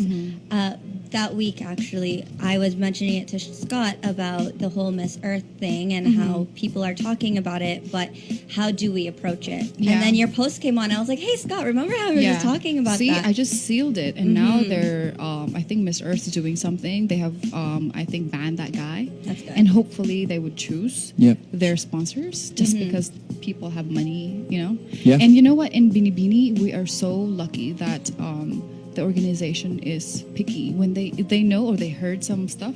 that week, actually, I was mentioning it to Scott about the whole Miss Earth thing and how people are talking about it, but how do we approach it? Yeah. And then your post came on. I was like, hey, Scott, remember how we were just talking about See, that? I just sealed it, and now they're. I think Miss Earth is doing something. They have, I think, banned that guy. That's good. And hopefully they would choose Yep. their sponsors just because people have money, you know. Yeah. And you know what? In Binibini, we are so lucky that the organization is picky. When they know or they heard some stuff,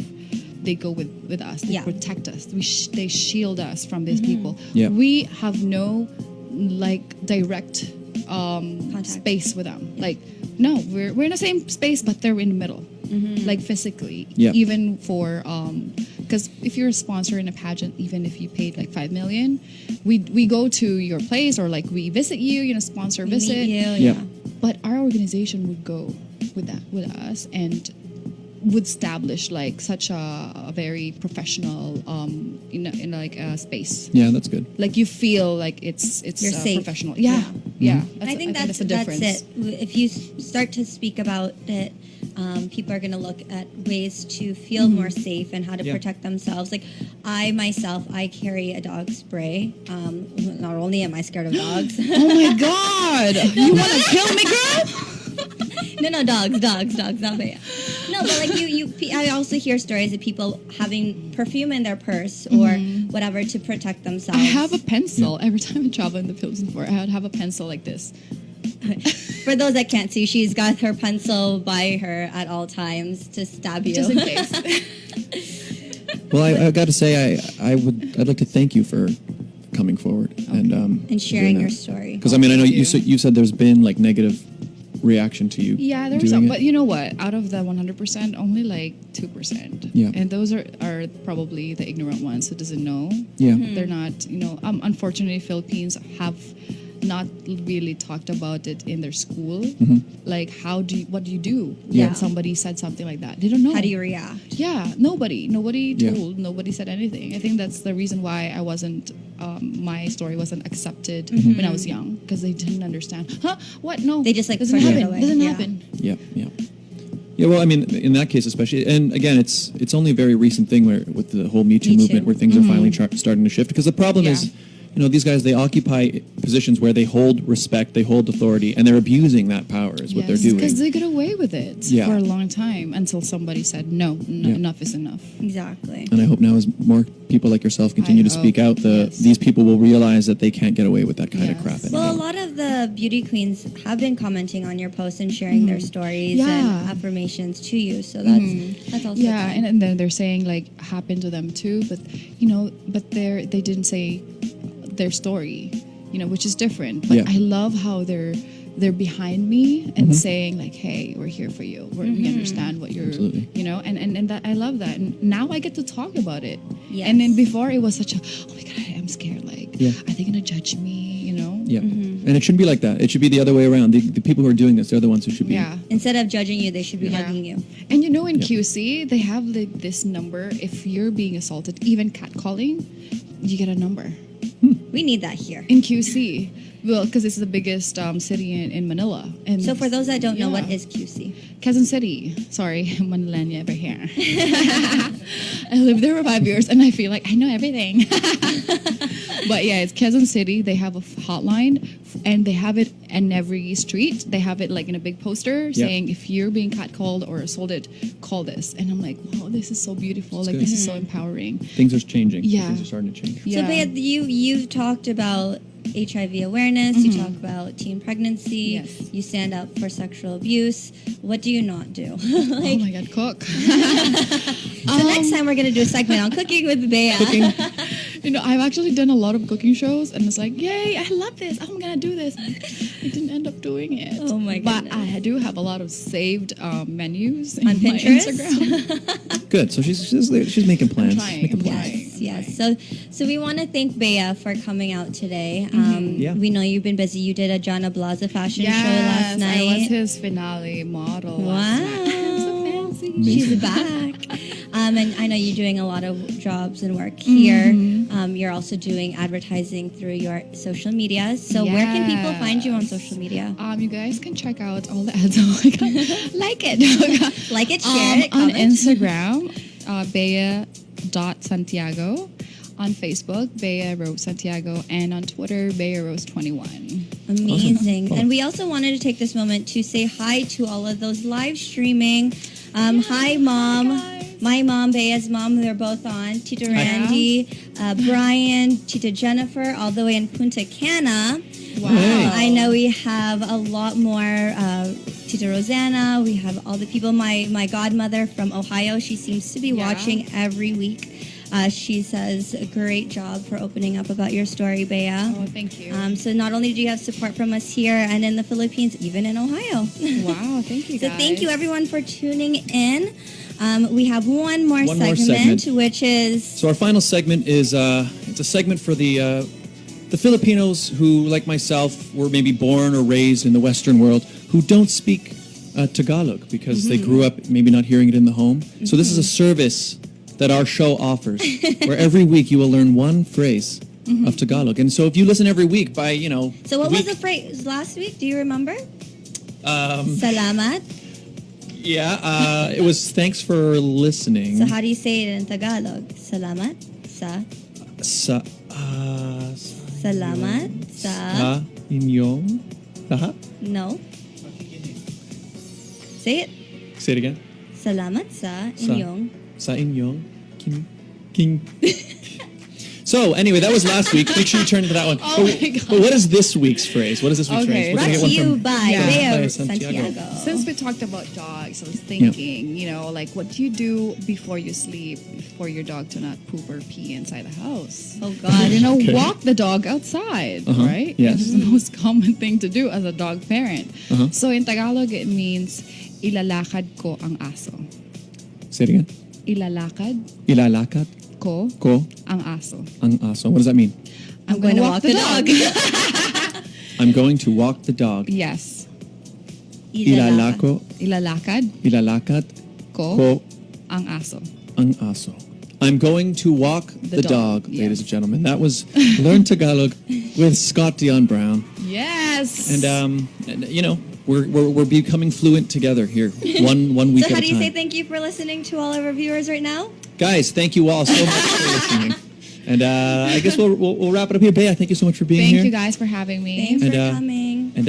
they go with us. They protect us. They shield us from these people. Yeah. We have no like direct space with them. Like, no, we're in the same space, but they're in the middle, like physically. Yeah. Even for because if you're a sponsor in a pageant, even if you paid like $5 million, we go to your place or like we visit you, you know, sponsor visit. Meet you, But our organization would go with us and would establish like such a very professional in like a space. Yeah, that's good. Like you feel like it's You're safe. professional. Yeah. I think that's the difference. it. If you start to speak about it, people are going to look at ways to feel more safe and how to protect themselves. Like I myself, I carry a dog spray. Not only am I scared of dogs. Oh my God! You want to kill me, girl? No, dogs, not bad. No, but like I also hear stories of people having perfume in their purse or whatever to protect themselves. I have a pencil every time I travel in the Philippines. Before I would have a pencil like this. For those that can't see, she's got her pencil by her at all times to stab you. Just in case. Well, I got to say, I'd like to thank you for coming forward and sharing your story. Because I mean, I know you said there's been like negative reaction to you. Yeah, there's doing some, it. but you know what? Out of the 100%, only like 2%. Yeah. And those are probably the ignorant ones who doesn't know. Yeah. They're not, you know, unfortunately, Philippines have not really talked about it in their school. Like, what do you do when somebody said something like that? They don't know. How do you react? Yeah, nobody told, nobody said anything. I think that's the reason why I wasn't, my story wasn't accepted when I was young, because they didn't understand. Huh? What? No. They just like doesn't pushed it happen. away. Doesn't Yeah. happen. Yeah, well, I mean, in that case especially, and again, it's only a very recent thing where with the whole Me Too movement, where things are finally starting to shift. Because the problem is, you know, these guys, they occupy positions where they hold respect, they hold authority, and they're abusing that power is what they're doing. Because they got away with it for a long time until somebody said, no, enough is enough. Exactly. And I hope now as more people like yourself continue to speak out, these people will realize that they can't get away with that kind of crap anymore. Well, a lot of the beauty queens have been commenting on your posts and sharing their stories and affirmations to you. So that's also yeah, fun. and then they're saying like happened to them too, but you know, but they didn't say their story, you know, which is different. But I love how they're behind me and saying like, hey, we're here for you. We understand what you're, you know, and that I love that. And now I get to talk about it. Yes. And then before it was such a, oh my God, I'm scared. Like, are they gonna judge me? You know? Yeah. And it shouldn't be like that. It should be the other way around. The people who are doing this, they're the ones who should be. Yeah. Instead of judging you, they should be hugging you. And you know, in QC, they have this number. If you're being assaulted, even catcalling, you get a number. We need that here. In QC. Well, because it's the biggest city in Manila. And So for those that don't know, what is QC? Quezon City. Sorry, Manilena over here. I lived there for 5 years and I feel like I know everything. But yeah, it's Quezon City. They have a hotline and they have it in every street. They have it like in a big poster saying, if you're being catcalled or assaulted, call this. And I'm like, wow, this is so beautiful. Like, this is so empowering. Things are changing. Yeah. Things are starting to change. Yeah. So Bea, you've talked about HIV awareness, you talk about teen pregnency, Yes. you stand up for sexual abuse. What do you not do? Oh my God, cook. So next time we're going to do a segment on cooking with Bea. You know, I've actually done a lot of cooking shows, and it's like, yay, I love this. I'm gonna do this. I didn't end up doing it. Oh my goodness. But I do have a lot of saved menus On my Pinterest? Instagram. Good. So she's making plans. trying. Making I'm plans. Yes. So we want to thank Bea for coming out today. Yeah. We know you've been busy. You did a Jana Blaza fashion show last night. I was his finale model. Wow. Last night. I'm so fancy. She's back. And I know you're doing a lot of jobs and work here. You're also doing advertising through your social media. So where can people find you on social media? You guys can check out all the ads. Oh my God. Like it. Like it, share it, on comment. Instagram, Bea.Santiago. On Facebook, Bea Rose Santiago. And on Twitter, Bea Rose 21. Amazing. Awesome. And we also wanted to take this moment to say hi to all of those live streaming. Hi, Mom. My mom, Bea's mom, they're both on. Tito Randy, Brian, Tita Jennifer, all the way in Punta Cana. Wow. Hey. I know we have a lot more. Tita Rosanna, we have all the people. My godmother from Ohio, she seems to be watching every week. She says, great job for opening up about your story, Bea. Oh, thank you. So not only do you have support from us here and in the Philippines, even in Ohio. Wow, thank you guys. So thank you everyone for tuning in. We have one more segment, which is... So our final segment is it's a segment for the Filipinos who, like myself, were maybe born or raised in the Western world who don't speak Tagalog because they grew up maybe not hearing it in the home. So this is a service that our show offers, where every week you will learn one phrase of Tagalog. And so if you listen every week by, So what was the phrase last week? Do you remember? Salamat. Yeah, it was thanks for listening. So how do you say it in Tagalog? Salamat sa... Salamat sa... inyong lahat? No. Say it. Say it again. Salamat sa inyong... Sa inyong king. So anyway, that was last week. Make sure you turn to that one. Oh my God. But what is this week's phrase? What is this week's Okay. phrase? We're gonna Brought get to one you from- by Bea Santiago. Santiago. Since we talked about dogs, I was thinking, like what do you do before you sleep for your dog to not poop or pee inside the house? Oh God. Walk the dog outside, right? Yes. This is the most common thing to do as a dog parent. So in Tagalog, it means ilalakad ko ang aso. Say it again. Ilalakad Ilalakad ko ko ang aso. ang aso. What does that mean? I'm going to walk the dog. I'm going to walk the dog. Yes. Ilalako, Ilalakad ilalakad ko ko ang aso. ang aso. I'm going to walk the dog, yes. ladies and gentlemen. That was Learn Tagalog with Scott Dion Brown. Yes. And we're becoming fluent together here, one week So how at do a you say time. thank you for listening to all of our viewers right now? Guys, thank you all so much for listening. And I guess we'll wrap it up here. Bea, thank you so much for being here. Thank you guys for having me. Thanks And, for coming. And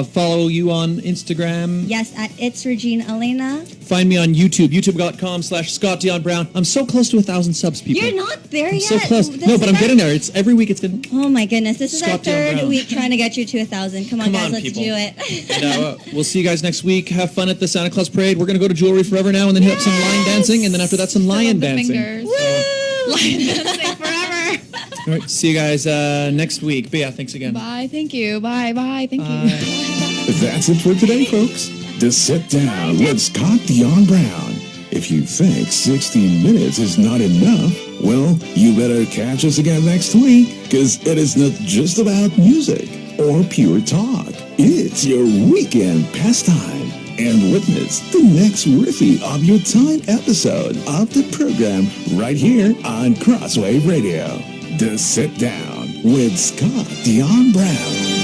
follow you on Instagram. Yes, at It's Regine Alaina. Find me on YouTube, youtube.com/Scott Dion Brown. I'm so close to 1,000 subs, people. You're not there I'm yet. so close. This No, is but I'm our- getting there. It's every week. It's been. Oh my goodness, this is our Scott Dion third Brown. week trying to get you to 1,000. Come on, Come guys, on, let's people. do it. And we'll see you guys next week. Have fun at the Santa Claus Parade. We're gonna go to Jewelry Forever now, and then hit up some line dancing, and then after that, some lion Still love the dancing. fingers. Lion dancing forever. All right, see you guys next week. Bea, thanks again. Bye. Thank you. Bye. Thank you. That's it for today, folks. To Sit Down with Scott Dion Brown. If you think 60 minutes is not enough, well, you better catch us again next week, because it is not just about music or pure talk. It's your weekend pastime. And witness the next riffy of your time episode of the program right here on Crosswave Radio. To Sit Down with Scott Dion Brown.